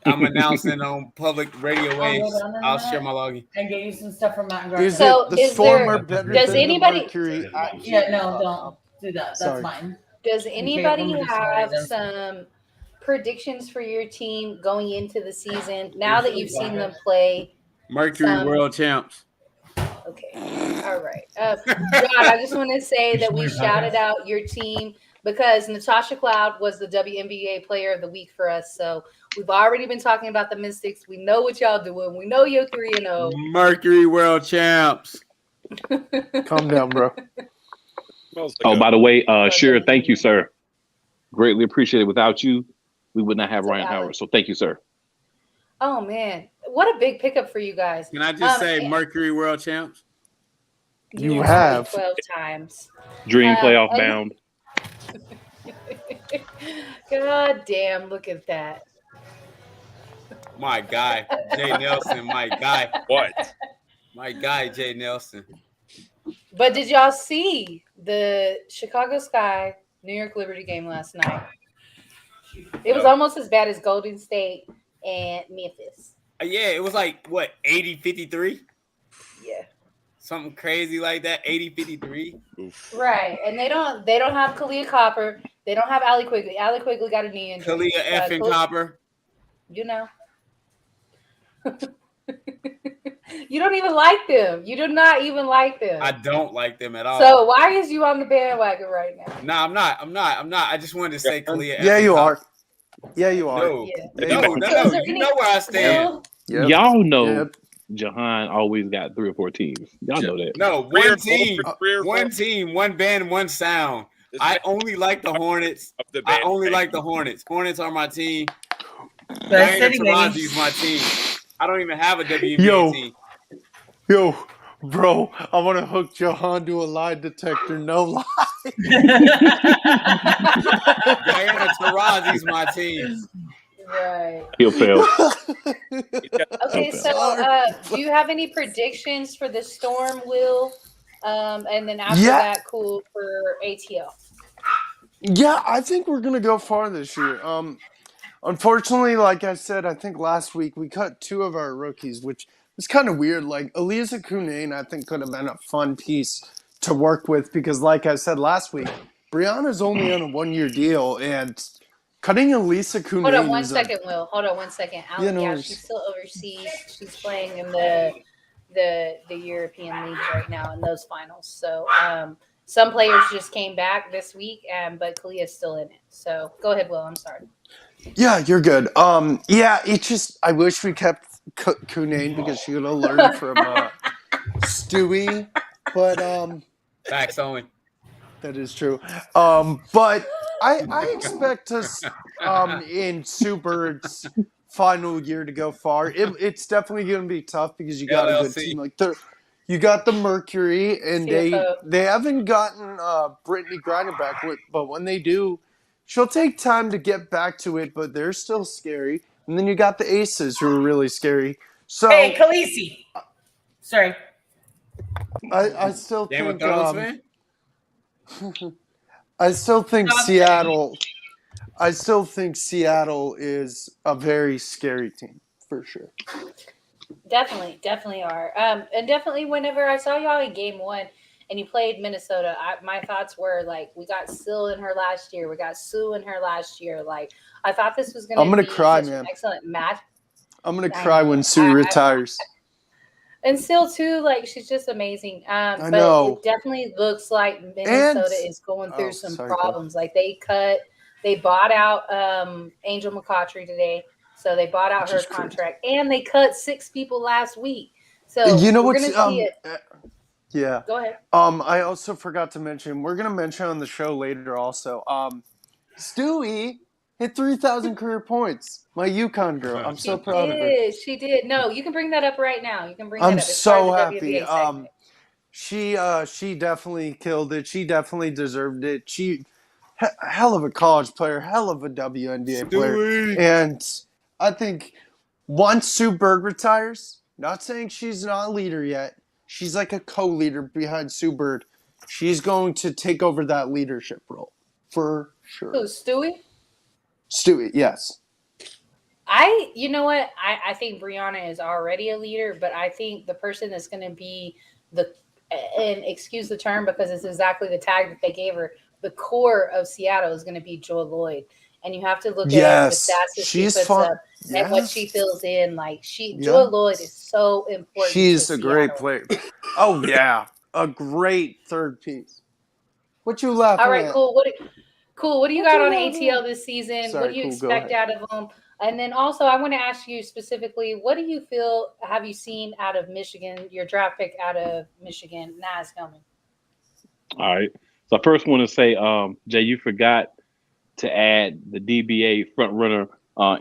I'm announcing on public radio I'll waves. go down in a I'll share minute my login. and get you some stuff from Matt Is So, it the is Storm there- are better does than anybody- the Mercury? Yeah, no, don't do that. That's Sorry. mine. Does anybody I'm just have sorry, some predictions for your team going into the season now that you've seen them play? Mercury World Champs. Okay. All right. John, I just want to say that we shouted out your team because Natasha Cloud was the WNBA Player of the Week for us. So we've already been talking about the Mystics. We know what y'all doing. We know you're 3-0. Mercury World Champs. Calm down, bro. Smells like Oh, a- by the way, Shira, thank you, sir. Greatly appreciated. Without you, we would not have So, Ryan Alex. Howard. So thank you, sir. Oh, man. What a big pickup for you guys. Can I just say and- Mercury World Champs? You just have. 12 times. Dream playoff and- bound. God damn, look at that. My guy, Jay Nelson. My guy. What? My guy, Jay Nelson. But did y'all see the Chicago Sky New York Liberty game last night? It was almost as bad as Golden State and Memphis. Yeah, it was like, what, 80-53? Yeah. Something crazy like that, 80-53. Oof. Right. And they don't have Kalia Copper. They don't have Allie Quigley. Allie Quigley got a knee injury. Kalia effing Kal- Copper. You know. You don't even like them. You do not even like them. I don't like them at all. So why is you on the bandwagon right now? No, I'm not. I just wanted to say Kalia. Yeah, effing you Copper. are. Yeah, you are. No, Yeah. no. So is there You any- know where I stand. Will, Yep. Y'all know Yep. Jahan always got 3 or 4 teams. Y'all know that. No, Three or one team, four- three or four- one team, one band, one sound. This I man only like the Hornets. of the I band. only like the Hornets. Hornets are my team. Best Diana city, baby. Taurasi's my team. I don't even have a WNBA Yo. team. Yo, bro, I want to hook Johan to a lie detector. No lie. Diana Taurasi's my team. right. He'll fail. Okay, so do you have any predictions for the Storm, Will? And then after Yeah. that, cool for ATL. Yeah, I think we're gonna go far this year. Unfortunately, like I said, I think last week we cut 2 of our rookies, which was kind of weird. Like Elisa Cunane, I think could have been a fun piece to work with because, like I said last week, Brianna's only on a 1-year deal, and cutting Elisa Cunane. Hold on one is second, Will. Hold on one second. Yeah, no Yeah, worries. she's still overseas. She's playing in the European League right now in those finals. So some players just came back this week, but Kalia's still in it. So go ahead, Will. I'm sorry. Yeah, you're good. Yeah, it's just I wish we kept Cunane because she would have learned from Stewie, but Facts only. that is true. But I expect us in Sue Bird's final year to go far. It's definitely going to be tough because you got a good LLC. team. Like you got the Mercury, and CFO. they haven't gotten Brittany Griner back, but when they do, she'll take time to get back to it. But they're still scary. And then you got the Aces, who are really scary. So Hey, Khaleesi. Sorry. I still Game of think Thrones fan? I still think No, I'm Seattle. I still think Seattle is a very scary team for sure. Definitely are. And definitely whenever I saw y'all in game 1 and you played Minnesota, my thoughts were like, we got Syl in her last year. We got Sue in her last year. Like, I thought this was going to I'm gonna be cry, such an man. excellent match. I'm gonna I cry know. when Sue retires. And Syl too, like she's just amazing. But know. it definitely looks like Minnesota And- is going through some sorry, go. problems. Like they bought out Angel McCautry today. So they bought out Which her is crazy. contract. And they cut 6 people last week. So You know we're what's gonna see it. yeah. Go ahead. I also forgot to mention. We're gonna mention on the show later. Also, Stewie hit 3,000 career points. My UConn girl. I'm so proud of her. She did. No, you can bring that up right now. You can bring I'm that up. It's so part of the happy. WNBA segment. She definitely killed it. She definitely deserved it. Hell of a college player, hell of a WNBA player. Stewie. And I think once Sue Bird retires, not saying she's not a leader yet, she's like a co-leader behind Sue Bird. She's going to take over that leadership role for sure. Who, Stewie? Stewie, yes. You know what? I think Brianna is already a leader, but I think the person that's going to be and excuse the term because it's exactly the tag that they gave her, the core of Seattle is going to be Joy Lloyd. And you have to look at the Yes, stats that she she's puts fun. up and what Yes. she fills in. Like Yeah. Joy Lloyd is so important. She's to a great Seattle. player. Oh yeah, a great third piece. What you laughing All right, at? cool. What do you What got you on laughing ATL at? this season? Sorry, What do you cool, go expect ahead. out of them? And then also, I want to ask you specifically, what do you feel have you seen out of Michigan? Your draft pick out of Michigan, Naz Hillman. All right. So I first want to say, Jay, you forgot to add the DBA front runner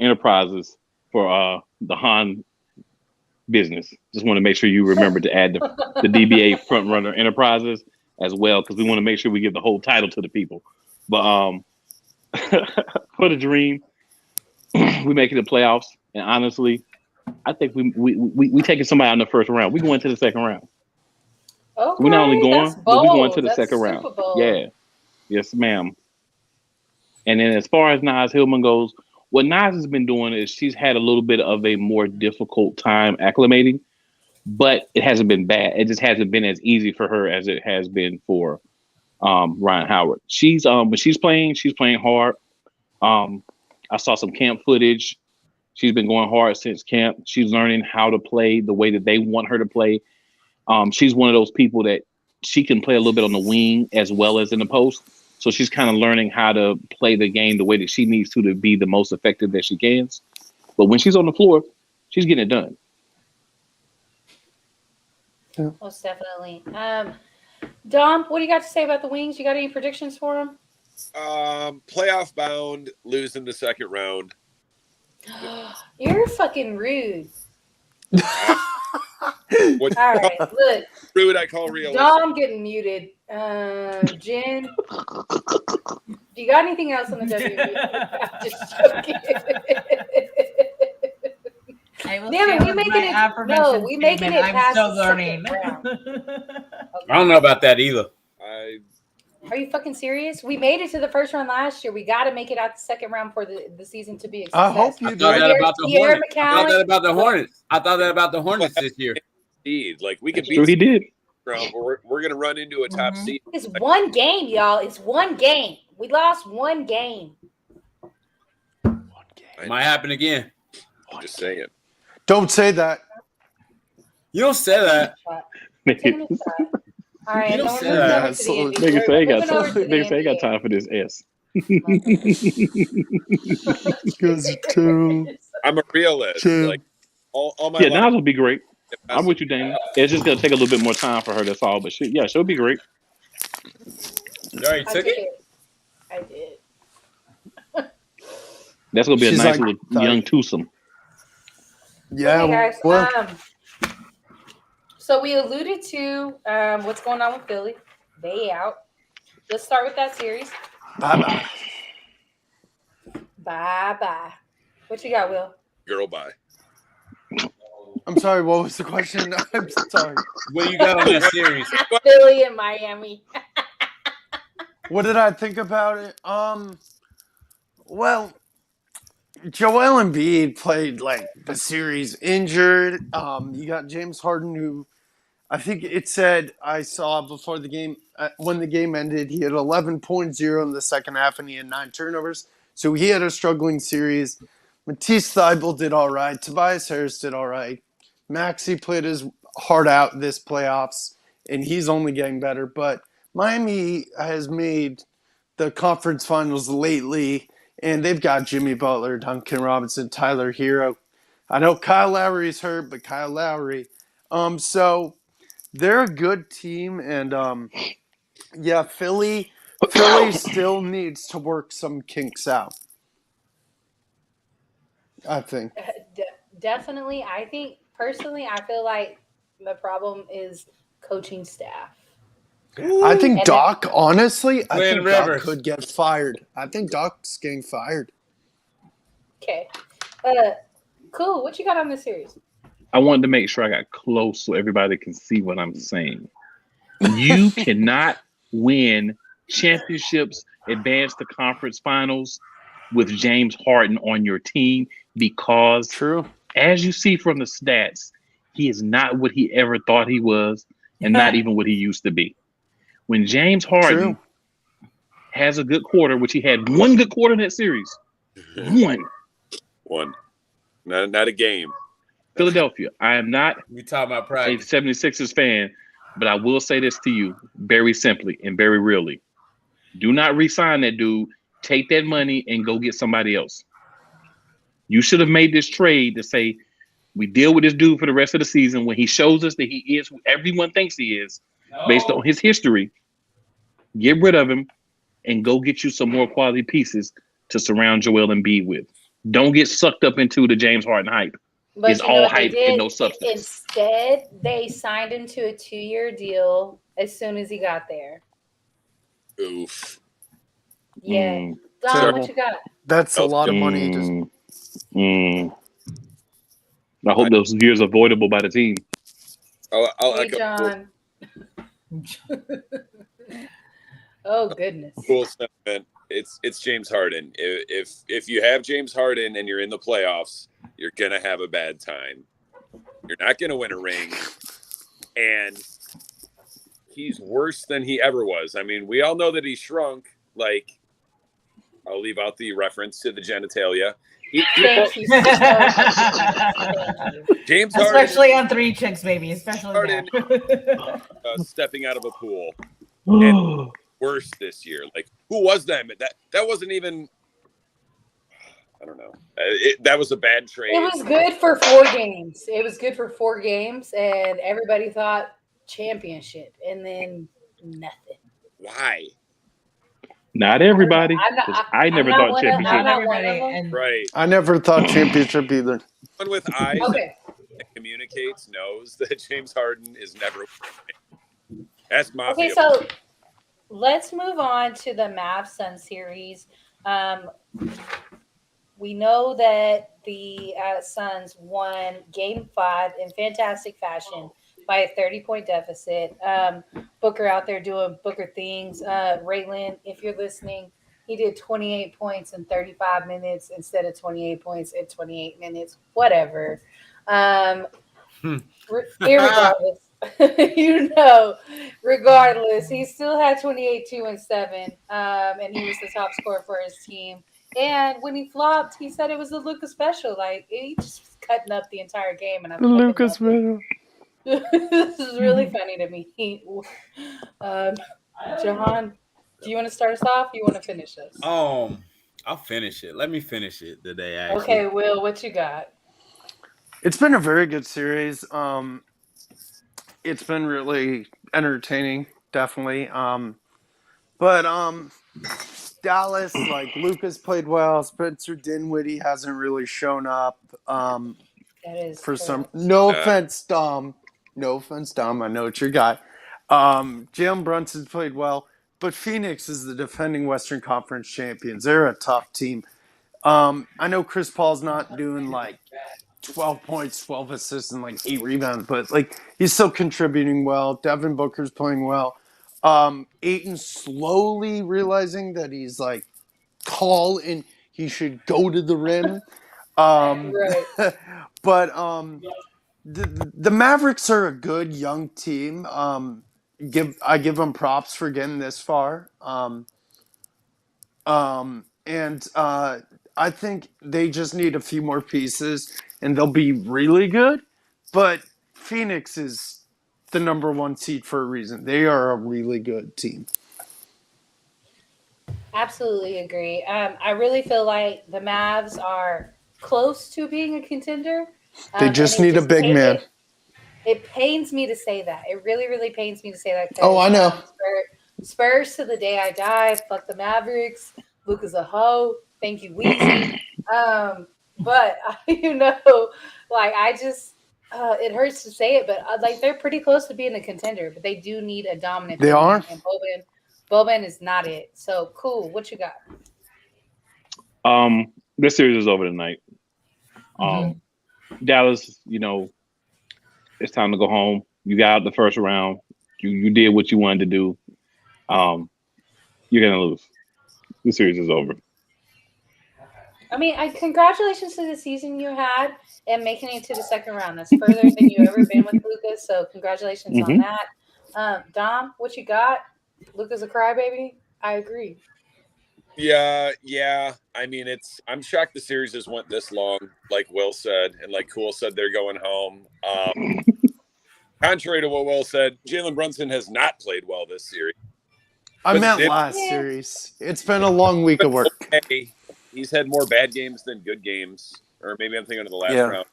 enterprises for the Han business. Just want to make sure you remember to add the DBA front runner enterprises as well, because we want to make sure we give the whole title to the people. But for the dream, we make it the playoffs, and honestly, I think we taking somebody out in the first round. We going to the second round. Okay, We're not only going, that's but we're going bold. to the That's second super round. bold. Yeah. Yes, ma'am. And then as far as Naz Hillman goes, what Naz has been doing is she's had a little bit of a more difficult time acclimating, but it hasn't been bad. It just hasn't been as easy for her as it has been for Ryan Howard. She's when she's playing hard. I saw some camp footage. She's been going hard since camp. She's learning how to play the way that they want her to play. She's one of those people that she can play a little bit on the wing as well as in the post. So she's kind of learning how to play the game the way that she needs to be the most effective that she can. But when she's on the floor, she's getting it done. Most definitely. Dom, what do you got to say about the Wings? You got any predictions for them? Playoff bound, losing the second round. You're fucking rude. What All right, look. rude I call realistic. Dom getting muted. Jen, you got anything else on the WWE? I'm just joking. I will Damn it, stand we with making my it- affirmation no, we making statement. it I'm past still the learning. second I don't know about that either. Are you fucking serious? We made it to the first round last year. We got to make it out the second round for the season to be a success. I hope I you thought do. that about the Pierre Hornets. I thought McCowan. that about the Hornets. I thought that about the Hornets this year. Indeed. Like we could True, beat he did. round, but we're gonna run into a top Mhm. seed. It's one game, y'all. It's one game. We lost one game. Might happen again. I'm just saying. Don't say that. You don't say that. Taking a shot. All right, You don't no, we're say moving that. over to the Absolutely. NBA. Nigga say ain't got Moving over time. to the Nigga say ain't got NBA. time for this S. Goes to I'm a realist. Jim. Like all my Yeah, life, Naz will be great. I'm with you, Daniel. It's just gonna take a little bit more time for her. That's all. But she'll be great. You already I took took it? it. I did. That's gonna be a She's nice like, little young twosome. yeah. Okay, guys. Well, So we alluded to what's going on with Philly. They out. Let's start with that series. bye-bye. Bye bye. What you got, Will? girl bye. I'm sorry. What was the question? I'm sorry. What do you got on that series? Philly and Miami. What did I think about it? Well, Joel Embiid played like the series injured. You got James Harden, who I think it said I saw before the game when the game ended, he had 11.0 in the second half and he had 9 turnovers. So he had a struggling series. Matisse Thybulle did all right. Tobias Harris did all right. Maxey played his heart out this playoffs, and he's only getting better. But Miami has made the conference finals lately, and they've got Jimmy Butler, Duncan Robinson, Tyler Hero. I know Kyle Lowry's hurt, but Kyle Lowry. So they're a good team, and yeah, Philly still needs to work some kinks out. I think. Definitely. I think personally, I feel like the problem is coaching staff. I think And Doc, honestly, I Glenn think Doc Rivers. could get fired. I think Doc's getting fired. Okay. Cool. What you got on this series? I wanted to make sure I got close so everybody can see what I'm saying. You cannot win championships, advance to conference finals with James Harden on your team because, True. as you see from the stats, he is not what he ever thought he was and not even what he used to be. When James Harden True. has a good quarter, which he had one good quarter in that series, One. Not a game. Philadelphia. I am not We talking about a practice. 76ers fan, but I will say this to you very simply and very really. Do not re-sign that dude. Take that money and go get somebody else. You should have made this trade to say, we deal with this dude for the rest of the season. When he shows us that he is who everyone thinks he is, based on his history, get rid of him and go get you some more quality pieces to surround Joel Embiid with. Don't get sucked up into the James Harden hype. But It's you know all what they hype did? and no substance. Instead, they signed him to a 2-year deal as soon as he got there. Oof. Yeah. Mm, Dom, Terrible. what you got? That's a lot of money. I hope those years are avoidable by the team. I'll Hey, echo John. Oh, goodness. cool sentiment. It's James Harden. If you have James Harden and you're in the playoffs, you're gonna have a bad time. You're not gonna win a ring, and he's worse than he ever was. I mean, we all know that he shrunk. Like, I'll leave out the reference to the genitalia. Thank you so much. Thank you. James Harden, Especially on 3 Chicks, baby. Especially Harden. that. Stepping out of a pool. Worse this year. Like, who was that? That wasn't even. I don't know. That was a bad trade. It was good for 4 games. It was good for 4 games, and everybody thought championship, and then nothing. Why? Not everybody. I'm not- 'Cause I never I'm not thought one of- championship. I'm not Everybody. one of them. And Right. I never thought championship either. One with eyes Okay. that communicates knows that James Harden is never. That's my. Okay, so let's move on to the Mavs Sun series. We know that the Suns won Game 5 in fantastic fashion by a 30-point deficit. Booker out there doing Booker things. Raylan, if you're listening, he did 28 points in 35 minutes instead of 28 points in 28 minutes. Whatever. Irregardless, regardless, he still had 28, 2, and 7, and he was the top scorer for his team. And when he flopped, he said it was the Luka special. Like, he just was cutting up the entire game. And I'm Lucas, man. This is really funny to me. Jahan, do you want to start us off? Or you want to finish us? I'll finish it. Let me finish it today. Actually. Okay, Will, what you got? It's been a very good series. It's been really entertaining, definitely. But Dallas, like Lucas played well. Spencer Dinwiddie hasn't really shown up. That is For correct. some, no offense, Dom. No offense, Dom. I know it's your guy. Jalen Brunson's played well, but Phoenix is the defending Western Conference champions. They're a tough team. I know Chris Paul's not doing like 12 points, 12 assists, and like 8 rebounds, but like he's still contributing well. Devin Booker's playing well. Ayton slowly realizing that he's like tall and he should go to the rim. Right. But the Mavericks are a good young team. I give them props for getting this far. And I think they just need a few more pieces and they'll be really good. But Phoenix is the number 1 seed for a reason. They are a really good team. Absolutely agree. I really feel like the Mavs are close to being a contender. They just need a big man. It pains me to say that. It really, really pains me to say that. Oh, I know. Spurs to the day I die. Fuck the Mavericks. Luka's a hoe. Thank you, Weezy. But like I just, it hurts to say it, but like they're pretty close to being a contender. But they do need a dominant. They are. And Boban is not it. So cool. What you got? This series is over tonight. Dallas, it's time to go home. You got out the first round. You did what you wanted to do. you're gonna lose. The series is over. I mean, congratulations to the season you had and making it to the second round. That's further than you've ever been with Lucas. So congratulations on that. Dom, what you got? Luka's a crybaby. I agree. Yeah. I mean, I'm shocked the series has went this long, like Will said, and like Cool said, they're going home. Contrary to what Will said, Jalen Brunson has not played well this series. I But meant they- last series. It's been a long week of work. Okay, he's had more bad games than good games, or maybe I'm thinking of the last Yeah. round.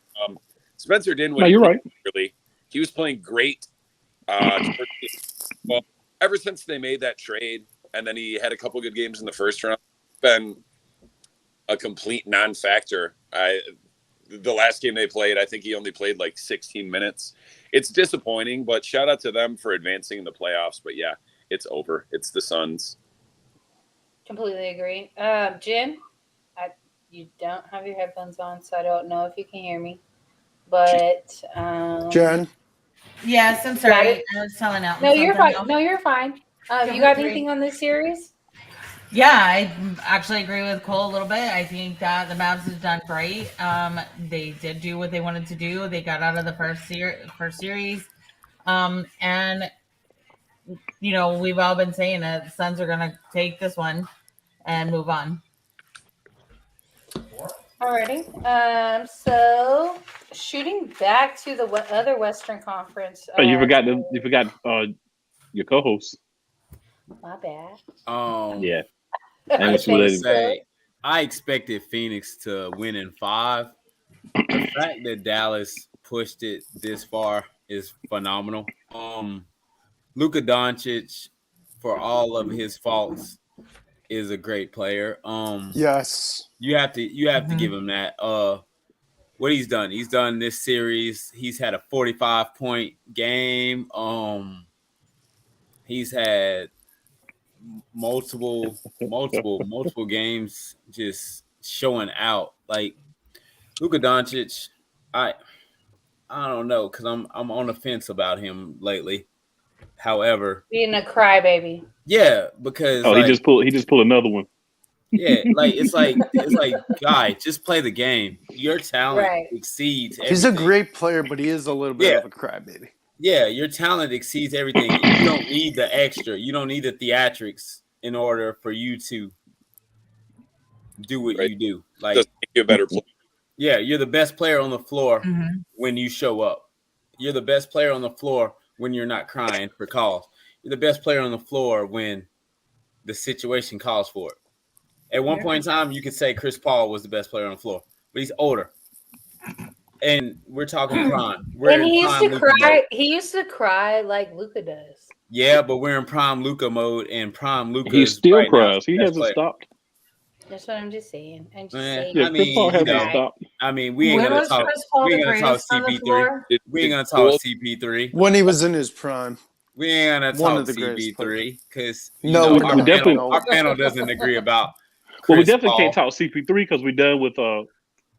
Spencer Dinwiddie. No, you're right. Really, he was playing great. Well, ever since they made that trade, and then he had a couple good games in the first round, been a complete non-factor. The last game they played, I think he only played like 16 minutes. It's disappointing, but shout out to them for advancing in the playoffs. But yeah, it's over. It's the Suns. Completely agree. Jen, you don't have your headphones on, so I don't know if you can hear me. But Jen, Yes, I'm sorry. I was telling out. no, you're something fine. else. No, you're fine. Go You got ahead. anything on this series? Yeah, I actually agree with Cole a little bit. I think that the Mavs have done great. They did do what they wanted to do. They got out of the first series. And you know, we've all been saying that the Suns are gonna take this one and move on. Alrighty. So shooting back to the other Western Conference. Oh, you forgot your co-host. My bad. Yeah. I And think Sweet so. I expected Phoenix to win in 5. The fact that Dallas pushed it this far is phenomenal. Luka Doncic, for all of his faults, is a great player. yes. You have to give him that. What he's done this series, he's had a 45-point game. He's had multiple games just showing out. Like Luka Doncic, I don't know, because I'm on the fence about him lately. However, Being a crybaby. yeah, because he just pulled another one. yeah, like it's like guy, just play the game. Your talent Right. exceeds He's a everything. great player, but he is a little bit Yeah. of a crybaby. Yeah, your talent exceeds everything. You don't need the extra. You don't need the theatrics in order for you to do what Right. you do. Like, Doesn't make you a better player. yeah, you're the best player on the floor Mhm. when you show up. You're the best player on the floor when you're not crying for calls. You're the best player on the floor when the situation calls for it. At one point in time, you could say Chris Paul was the best player on the floor, but he's older. And we're talking prime. We're And in he used prime to Luka cry. mode. He used to cry like Luka does. Yeah, but we're in prime Luka mode, and prime Luka He is still right now cries. He the best hasn't player. stopped. That's what I'm just saying. I'm just Eh, saying. Yeah, I Chris mean, Paul you hasn't know, stopped. I mean, we ain't When gonna was talk. Chris Paul We the ain't gonna talk greatest on the CP3. floor? We ain't gonna Cool. talk CP3. When he was in his prime. We ain't gonna One talk of the greatest CP3 because No, we're our, not. definitely- panel, our panel doesn't agree about. Well, we Chris definitely can't Paul. talk CP3 because we're done with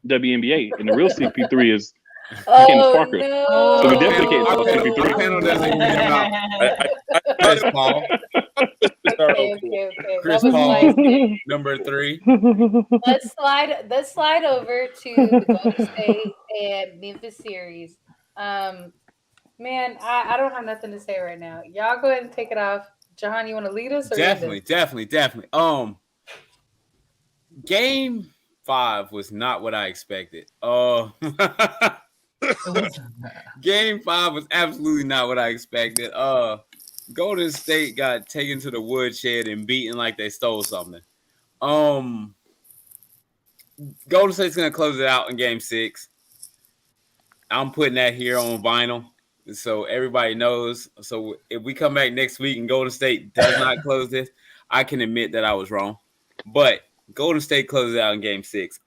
WNBA, and the real CP3 is Oh Parker. no! So we definitely can't talk Our CP3. panel doesn't agree about Chris Paul, Okay. Chris That was Paul. nice. number 3. Let's slide over to the Golden State and Memphis series. Man, I don't have nothing to say right now. Y'all go ahead and take it off. Jahan, you want to lead us? Or Definitely. Game 5 was not what I expected. Game 5 was absolutely not what I expected. Golden State got taken to the woodshed and beaten like they stole something. Golden State's gonna close it out in Game 6. I'm putting that here on vinyl, so everybody knows. So if we come back next week and Golden State does not close this, I can admit that I was wrong. But Golden State closes out in Game 6.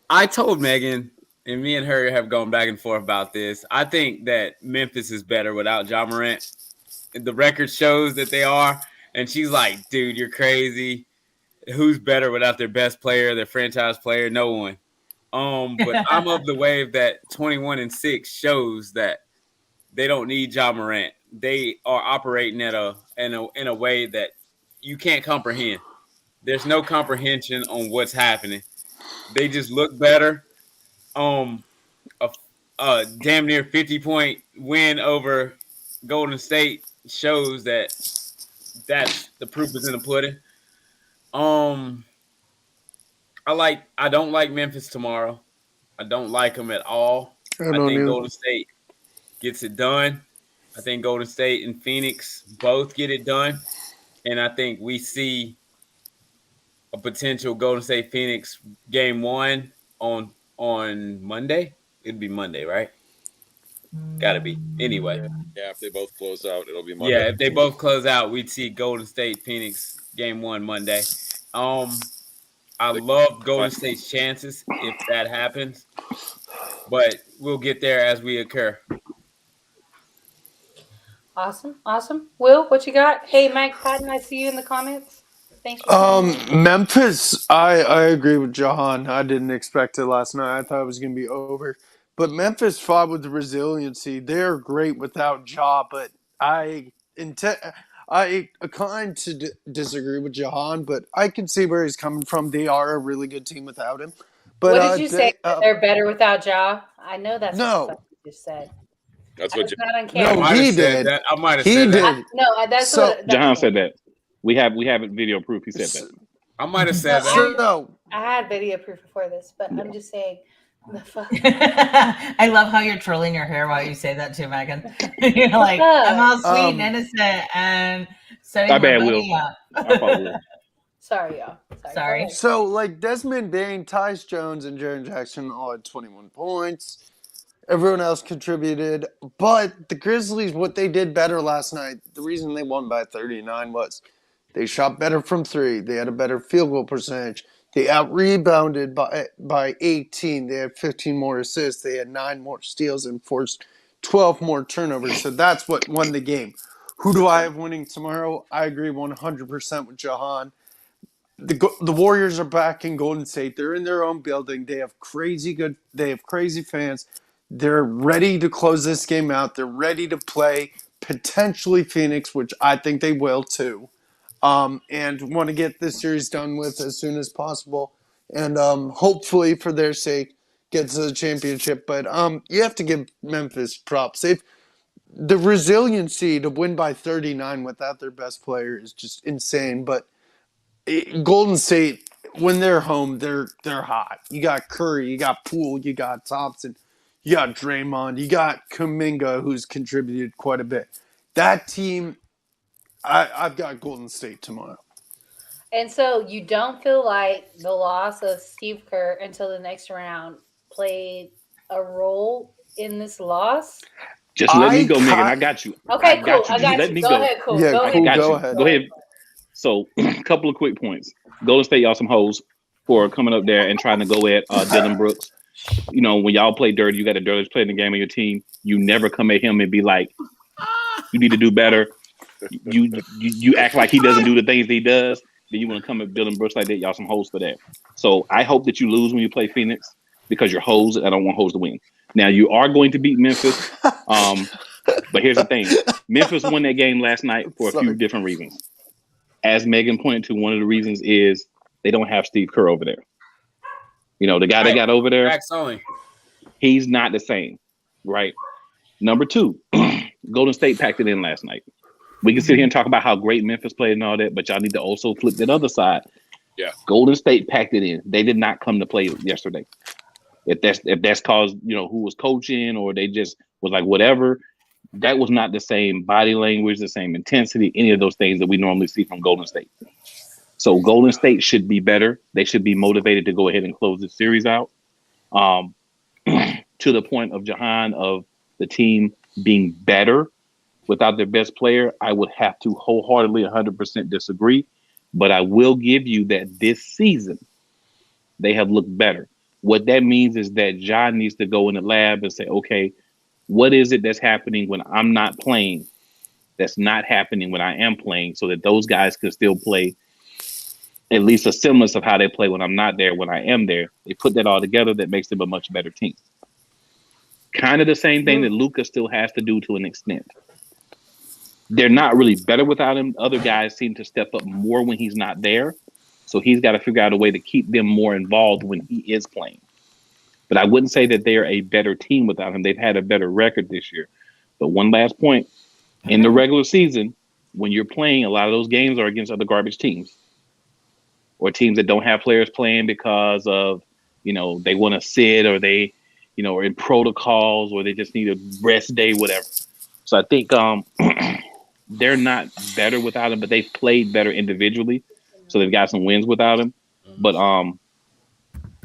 I told Megan, and me and her have gone back and forth about this. I think that Memphis is better without Ja Morant. The record shows that they are, and she's like, "Dude, you're crazy. Who's better without their best player, their franchise player? No one." But I'm of the wave that 21-6 shows that they don't need Ja Morant. they are operating in a way that you can't comprehend. There's no comprehension on what's happening. They just look better. A damn near 50-point win over Golden State shows that's the proof is in the pudding. I don't like Memphis tomorrow. I don't like them at all. I think Golden State gets it done. I think Golden State and Phoenix both get it done. And I think we see a potential Golden State Phoenix game 1 on Monday. It'd be Monday, right? Gotta be. Anyway. Yeah, if they both close out, it'll be Monday. Yeah, if they both close out, we'd see Golden State Phoenix game 1 Monday. I love Golden State's chances if that happens, but we'll get there as we occur. Awesome. Will, what you got? Hey, Mike Patton, I see you in the comments. Thanks for Memphis, I agree with Jahan. I didn't expect it last night. I thought it was going to be over. But Memphis fought with the resiliency. They're great without Ja, but I kind to disagree with Jahan, but I can see where he's coming from. They are a really good team without him. But what did you say? They're better without Ja? I know that's what you just said. That's what not on camera. No, he did. I might have said that. That's So- what Jahan said that. We have video proof. He said that. I might have said that. So, no, I had video proof before this, but I'm just saying the fuck. I love how you're twirling your hair while you say that too, Megan. You're like, I'm all sweet and innocent and setting My bad, my Will. buddy up. I thought Will. Sorry, y'all. Sorry. Go ahead. So, like, Desmond Bain, Tyus Jones, and Jaren Jackson all had 21 points. Everyone else contributed. But the Grizzlies, what they did better last night, the reason they won by 39 was they shot better from 3. They had a better field goal percentage. They out-rebounded by 18. They had 15 more assists. They had 9 more steals and forced 12 more turnovers. So that's what won the game. Who do I have winning tomorrow? I agree 100% with Jahan. The Warriors are back in Golden State. They're in their own building. They have crazy fans. They're ready to close this game out. They're ready to play potentially Phoenix, which I think they will too. And want to get this series done with as soon as possible. And hopefully for their sake get to the championship. But you have to give Memphis props. The resiliency to win by 39 without their best player is just insane. But Golden State, when they're home, they're hot. You got Curry, you got Poole, you got Thompson, you got Draymond, you got Kuminga, who's contributed quite a bit. That team, I've got Golden State tomorrow. And so you don't feel like the loss of Steve Kerr until the next round played a role in this loss? Just let me go, Megan. I got you. Okay, cool. I got you. Let me Go ahead, cool. Yeah, Go cool. ahead. Got Go you. ahead. Go ahead. So, a couple of quick points. Golden State, y'all some hoes for coming up there and trying to go at Dylan Brooks. You know, when y'all play dirty, you got the dirtiest player in the game on your team. You never come at him and be like, you need to do better. You act like he doesn't do the things that he does. Then you want to come at Dylan Brooks like that. Y'all some hoes for that. So I hope that you lose when you play Phoenix because you're hoes. And I don't want hoes to win. Now, you are going to beat Memphis. But here's the thing. Memphis won that game last night for a few different reasons. As Megan pointed to, one of the reasons is they don't have Steve Kerr over there. You know, the guy they got over there, Facts only. he's not the same, right? Number 2, Golden State packed it in last night. We can sit here and talk about how great Memphis played and all that, but y'all need to also flip that other side. Yeah. Golden State packed it in. They did not come to play yesterday. If that's caused, you know, who was coaching or they just was like whatever, that was not the same body language, the same intensity, any of those things that we normally see from Golden State. So Golden State should be better. They should be motivated to go ahead and close the series out. To the point of Jahan of the team being better without their best player, I would have to wholeheartedly 100% disagree. But I will give you that this season, they have looked better. What that means is that John needs to go in the lab and say, okay, what is it that's happening when I'm not playing that's not happening when I am playing so that those guys can still play at least a semblance of how they play when I'm not there, when I am there. They put that all together. That makes them a much better team. Kind of the same thing that Luka still has to do to an extent. they're not really better without him. Other guys seem to step up more when he's not there. So he's got to figure out a way to keep them more involved when he is playing. But I wouldn't say that they're a better team without him. They've had a better record this year. But one last point, in the regular season, when you're playing, a lot of those games are against other garbage teams or teams that don't have players playing because of, they want to sit or they, are in protocols or they just need a rest day, whatever. So I think they're not better without him, but they've played better individually. So they've got some wins without him. But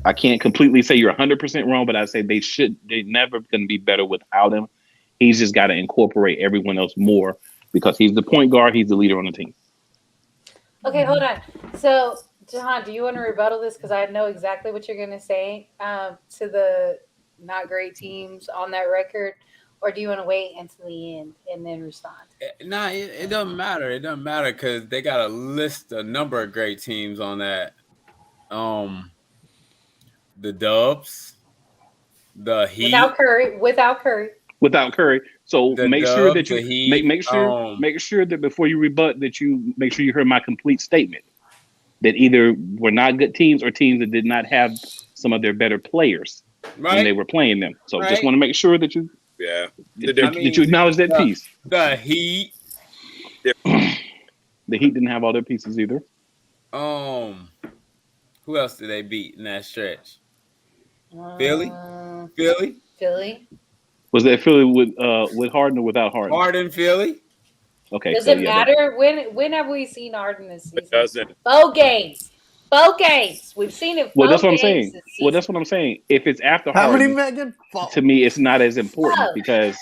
I can't completely say you're 100% wrong, but I say they're never going to be better without him. He's just got to incorporate everyone else more because he's the point guard. He's the leader on the team. Okay, hold on. So, Jahan, do you want to rebuttal this? Because I know exactly what you're going to say to the not great teams on that record. Or do you want to wait until the end and then respond? Nah, it doesn't matter. It doesn't matter because they got a number of great teams on that. The Dubs, the Heat. Without Curry. So The make sure Dubs, that the you Heat, make sure that before you rebut that you make sure you heard my complete statement. That either were not good teams or teams that did not have some of their better players when they were playing them. So just want to make sure that you that you acknowledge that piece. The Heat. The Heat didn't have all their pieces either. Who else did they beat in that stretch? Philly. Was that Philly with Harden or without Harden? Harden, Philly. Okay. Does it matter? When have we seen Harden this season? It doesn't. Both games. We've seen it. Well, that's what I'm saying. If it's after How Harden, many, Megan? to me, it's not as important because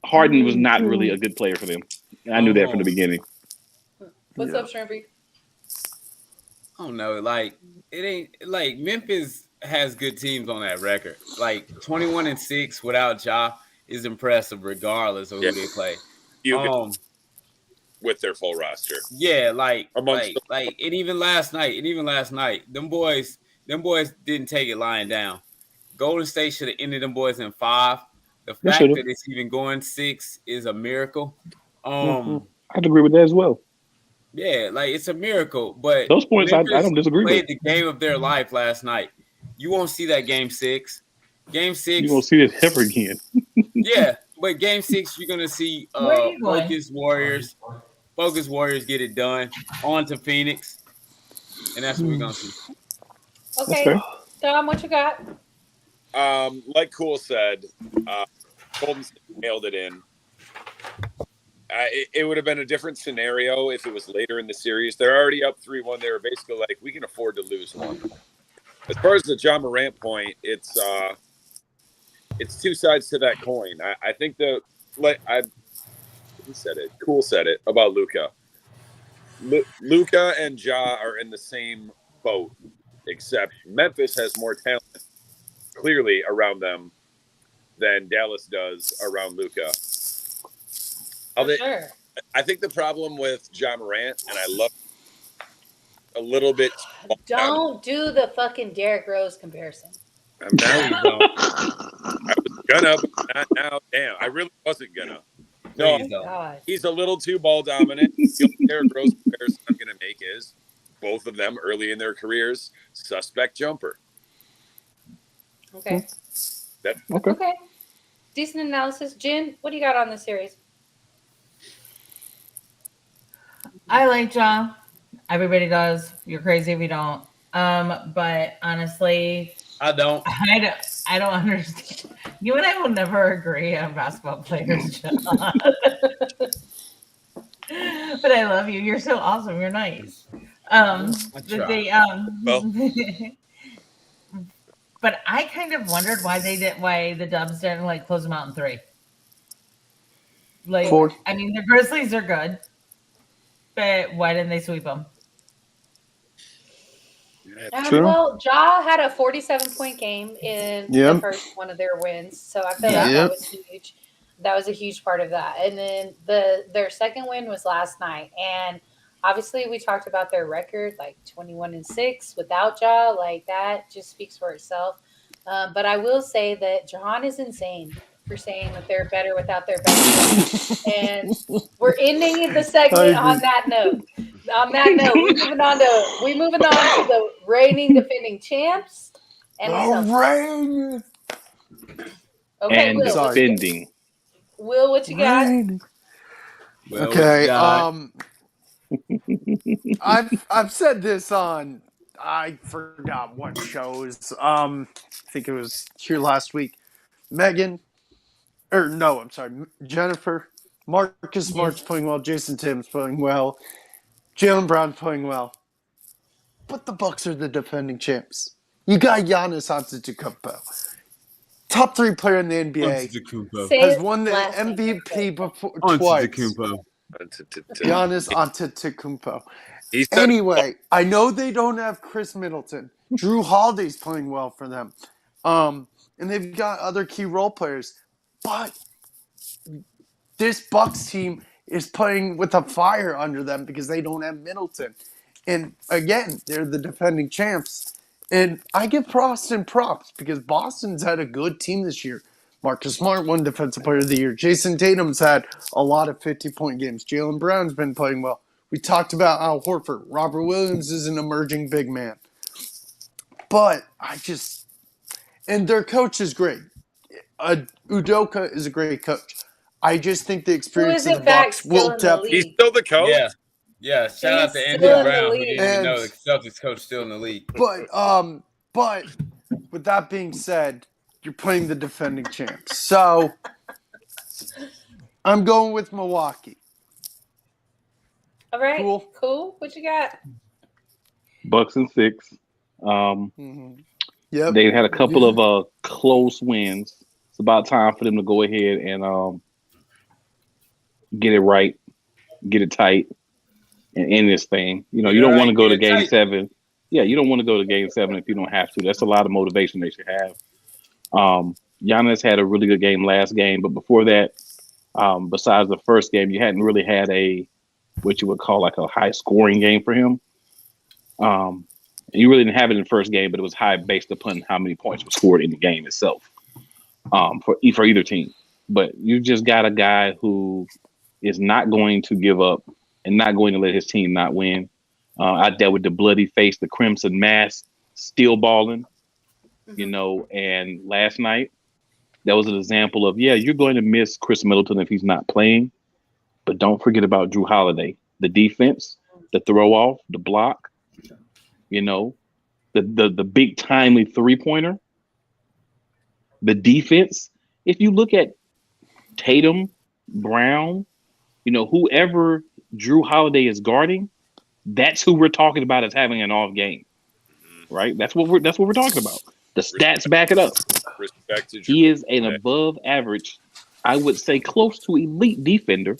Harden was not really a good player for them. And I knew that from the beginning. What's up, Shrimpy? I don't know. Like, it ain't like Memphis has good teams on that record. Like 21-6 without Ja is impressive regardless of who they play. With their full roster. Yeah, and even last night, them boys didn't take it lying down. Golden State should have ended them boys in 5. The fact that it's even going 6 is a miracle. I agree with that as well. Yeah, like it's a miracle. But those points I don't disagree with. Played the game of their life last night. You won't see that game 6. Game 6. You won't see it ever again. Yeah, but game 6 you're gonna see focused Warriors. Focus Warriors get it done. On to Phoenix. And that's what we're going to see. Okay. Dom, what you got? Like Cool said, Golden State nailed it in. It would have been a different scenario if it was later in the series. They're already up 3-1. They were basically like, we can afford to lose one. As far as the Ja Morant point, it's two sides to that coin. I think who said it? Cool said it about Luka. Luka and Ja are in the same boat, except Memphis has more talent clearly around them than Dallas does around Luka. Sure. I think the problem with Ja Morant, and I love a little bit. Don't do the fucking Derrick Rose comparison. I was gonna, but not now. Damn, I really wasn't gonna. No, he's a little too ball dominant. The only Derrick Rose comparison I'm going to make is both of them early in their careers, suspect jumper. Okay. Okay. Decent analysis. Jen, what do you got on this series? I like Ja. Everybody does. You're crazy if you don't. But honestly, I don't. I don't understand. You and I will never agree on basketball players, John. But I love you. You're so awesome. You're nice. But I kind of wondered why the Dubs didn't like close them out in 3. Like, 4. I mean, the Grizzlies are good, but why didn't they sweep them? Well, Ja had a 47-point game in the first one of their wins, so I feel like that was huge. That was a huge part of that. And then their second win was last night, and obviously we talked about their record, like 21-6 without Ja, like that just speaks for itself. But I will say that Jahan is insane. for saying that they're better without their best player. And we're ending the segment on that note. On that note, we moving on to the reigning defending champs and the Celtics. Okay, And Will, what you got? defending. Will, what you got? Well, Okay. God. I've said this on I forgot what shows. I think it was here last week. Jennifer. Marcus Smart's playing well. Jason Tatum's playing well. Jaylen Brown's playing well. But the Bucks are the defending champs. You got Giannis Antetokounmpo, top 3 player in the NBA. Has won the MVP before twice. Giannis Antetokounmpo. Anyway, I know they don't have Chris Middleton. Drew Holiday's playing well for them. And they've got other key role players. But this Bucks team is playing with a fire under them because they don't have Middleton. And again, they're the defending champs. And I give Boston props because Boston's had a good team this year. Marcus Smart won Defensive Player of the Year. Jason Tatum's had a lot of 50-point games. Jaylen Brown's been playing well. We talked about Al Horford. Robert Williams is an emerging big man. But and their coach is great. Udoka is a great coach. I just think the experience of the Bucks will definitely. He's still the coach. Yeah. Shout out to Andy Brown, who didn't even know the Celtics coach still in the league. But with that being said, you're playing the defending champs. So I'm going with Milwaukee. All right, cool. What you got? Bucks in 6. Yep. They had a couple of close wins. It's about time for them to go ahead and get it right, get it tight, and end this thing. You don't want to go to Game 7. Yeah, you don't want to go to Game 7 if you don't have to. That's a lot of motivation they should have. Giannis had a really good game last game, but before that, besides the first game, you hadn't really had what you would call like a high scoring game for him. You really didn't have it in the first game, but it was high based upon how many points were scored in the game itself for either team. But you just got a guy who is not going to give up and not going to let his team not win. Out there with the bloody face, the crimson mask, still balling, and last night, that was an example of, you're going to miss Chris Middleton if he's not playing, but don't forget about Drew Holiday. The defense, the throw off, the block, the big timely 3-pointer, the defense. If you look at Tatum, Brown, whoever Drew Holiday is guarding, that's who we're talking about as having an off game, right? That's what we're talking about. The stats back it up. He is an above average, I would say close to elite defender.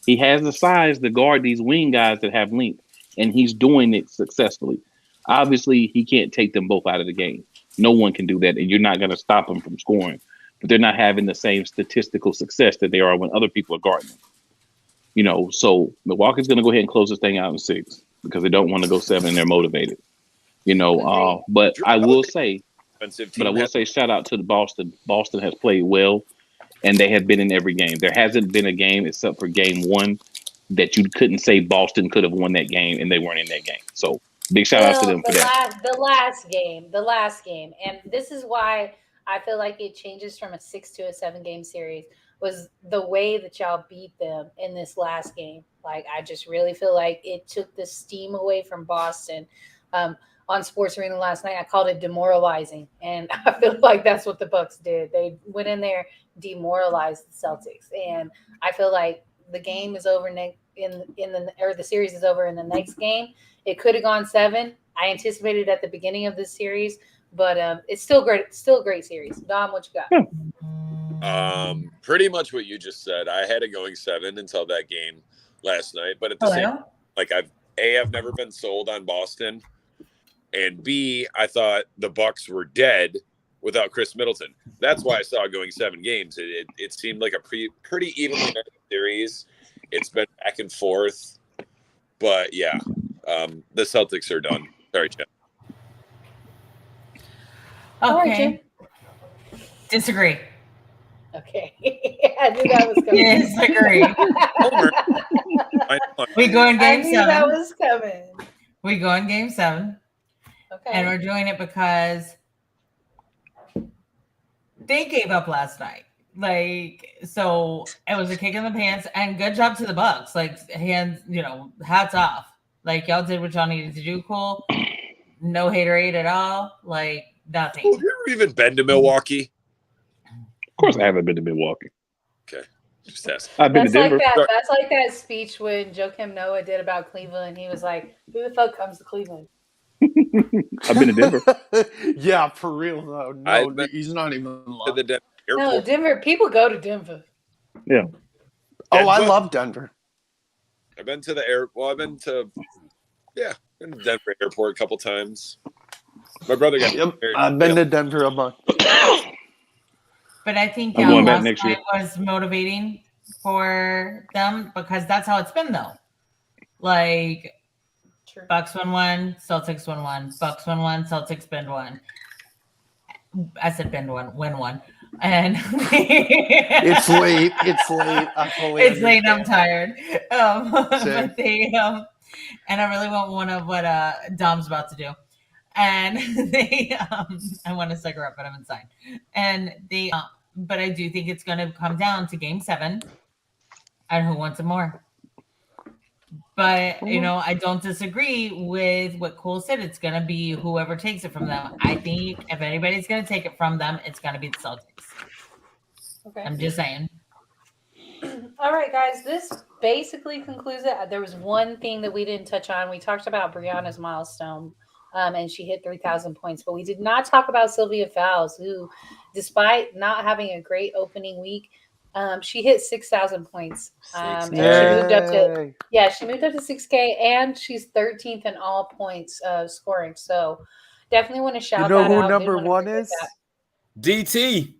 He has the size to guard these wing guys that have length, and he's doing it successfully. Obviously, he can't take them both out of the game. No one can do that, and you're not going to stop them from scoring. But they're not having the same statistical success that they are when other people are guarding them. So Milwaukee's going to go ahead and close this thing out in 6 because they don't want to go 7 and they're motivated. But I will say, shout out to the Boston. Boston has played well, and they have been in every game. There hasn't been a game except for game 1 that you couldn't say Boston could have won that game and they weren't in that game. So big shout out to them for that. The last game. And this is why I feel like it changes from a 6 to a 7 game series was the way that y'all beat them in this last game. Like, I just really feel like it took the steam away from Boston. On Sports Arena last night, I called it demoralizing. And I feel like that's what the Bucks did. They went in there, demoralized the Celtics. And I feel like the game is over the series is over in the next game. It could have gone 7. I anticipated at the beginning of this series, but it's still great. It's still a great series. Dom, what you got? Pretty much what you just said. I had it going 7 until that game last night, but at the same, I've never been sold on Boston, and B, I thought the Bucks were dead without Chris Middleton. That's why I saw it going 7 games. It seemed like a pretty evenly matched series. It's been back and forth, but the Celtics are done. Sorry, Chad. Okay. Disagree. Okay. I knew that was coming. Disagree. Homer. I know. We go in I game knew that 7. was coming. We go in game 7. Okay. And we're doing it because they gave up last night. Like, so it was a kick in the pants, and good job to the Bucks. Like, hats off. Like, y'all did what y'all needed to do. Cool. No haterade at all. Like, nothing. Have you ever even been to Milwaukee? Of course, I haven't been to Milwaukee. Just ask. I've been That's to like Denver. that. That's like that speech when Joakim Noah did about Cleveland. He was like, "Who the fuck comes to Cleveland?" I've been to Denver. Yeah, for real though. No, I've been he's not even To lying. the Denver No, airport. Denver. People go to Denver. Yeah. Oh, I Denver. love Denver. I've been to the air. Well, I've been to Denver airport a couple times. My brother got Yep, married. I've been to Denver a bunch. But I think I'm going back last next year. night was motivating for them because that's how it's been, though. Like, True. Bucks won 1, Celtics won 1, Bucks won 1, Celtics bend 1. I said bend 1, win 1. And It's late. It's late. I fully it's late. I'm understand. tired. Same. But they and I really want one of what Dom's about to do. And they I want to suck her up, but I'm inside. And they but I do think it's going to come down to game 7 and who wants it more. But I don't disagree with what Cole said. It's going to be whoever takes it from them. I think if anybody's going to take it from them, it's going to be the Celtics. Okay. I'm just saying. All right, guys. This basically concludes it. There was one thing that we didn't touch on. We talked about Brianna's milestone, and she hit 3,000 points. But we did not talk about Sylvia Fowles, who, despite not having a great opening week, she hit 6,000 points. And she moved up to she moved up to 6K, and she's 13th in all points scoring. So definitely want to shout You know that who out. number Didn't wanna one forget is? that, DT.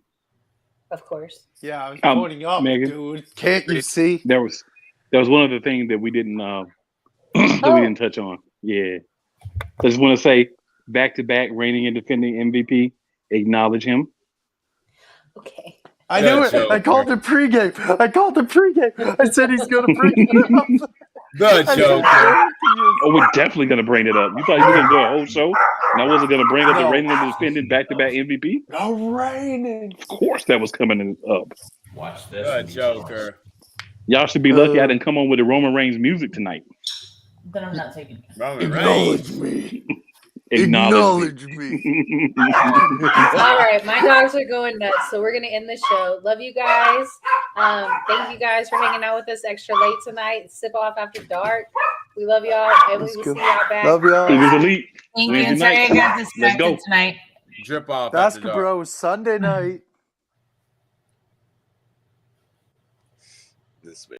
of course. Yeah, I was pointing up, Megan. dude. Can't you see? There was one other thing that we didn't touch on. Yeah. I just want to say back-to-back reigning and defending MVP. Acknowledge him. Okay. I knew That's it. I called it pregame. I said he's going to bring it up. The joke. Oh, we're definitely going to bring it up. You thought you were going to do a whole show and I wasn't going to bring up the No. reigning and defending back-to-back MVP? No raining. Of course that was coming up. Watch this. The Joker. Y'all should be lucky I didn't come on with the Roman Reigns music tonight. Then I'm not taking it. Roman Reigns. Acknowledge me. Acknowledge me. All right, my dogs are going nuts, so we're gonna end the show. Love you guys. Thank you guys for hanging out with us extra late tonight. Sip off after dark. We love y'all, and we will see y'all back. Love y'all. It was elite. Thank you. Wednesday And sorry I night. got Let's distracted go. tonight. Drip off. after Basket dark. Bros Sunday night. This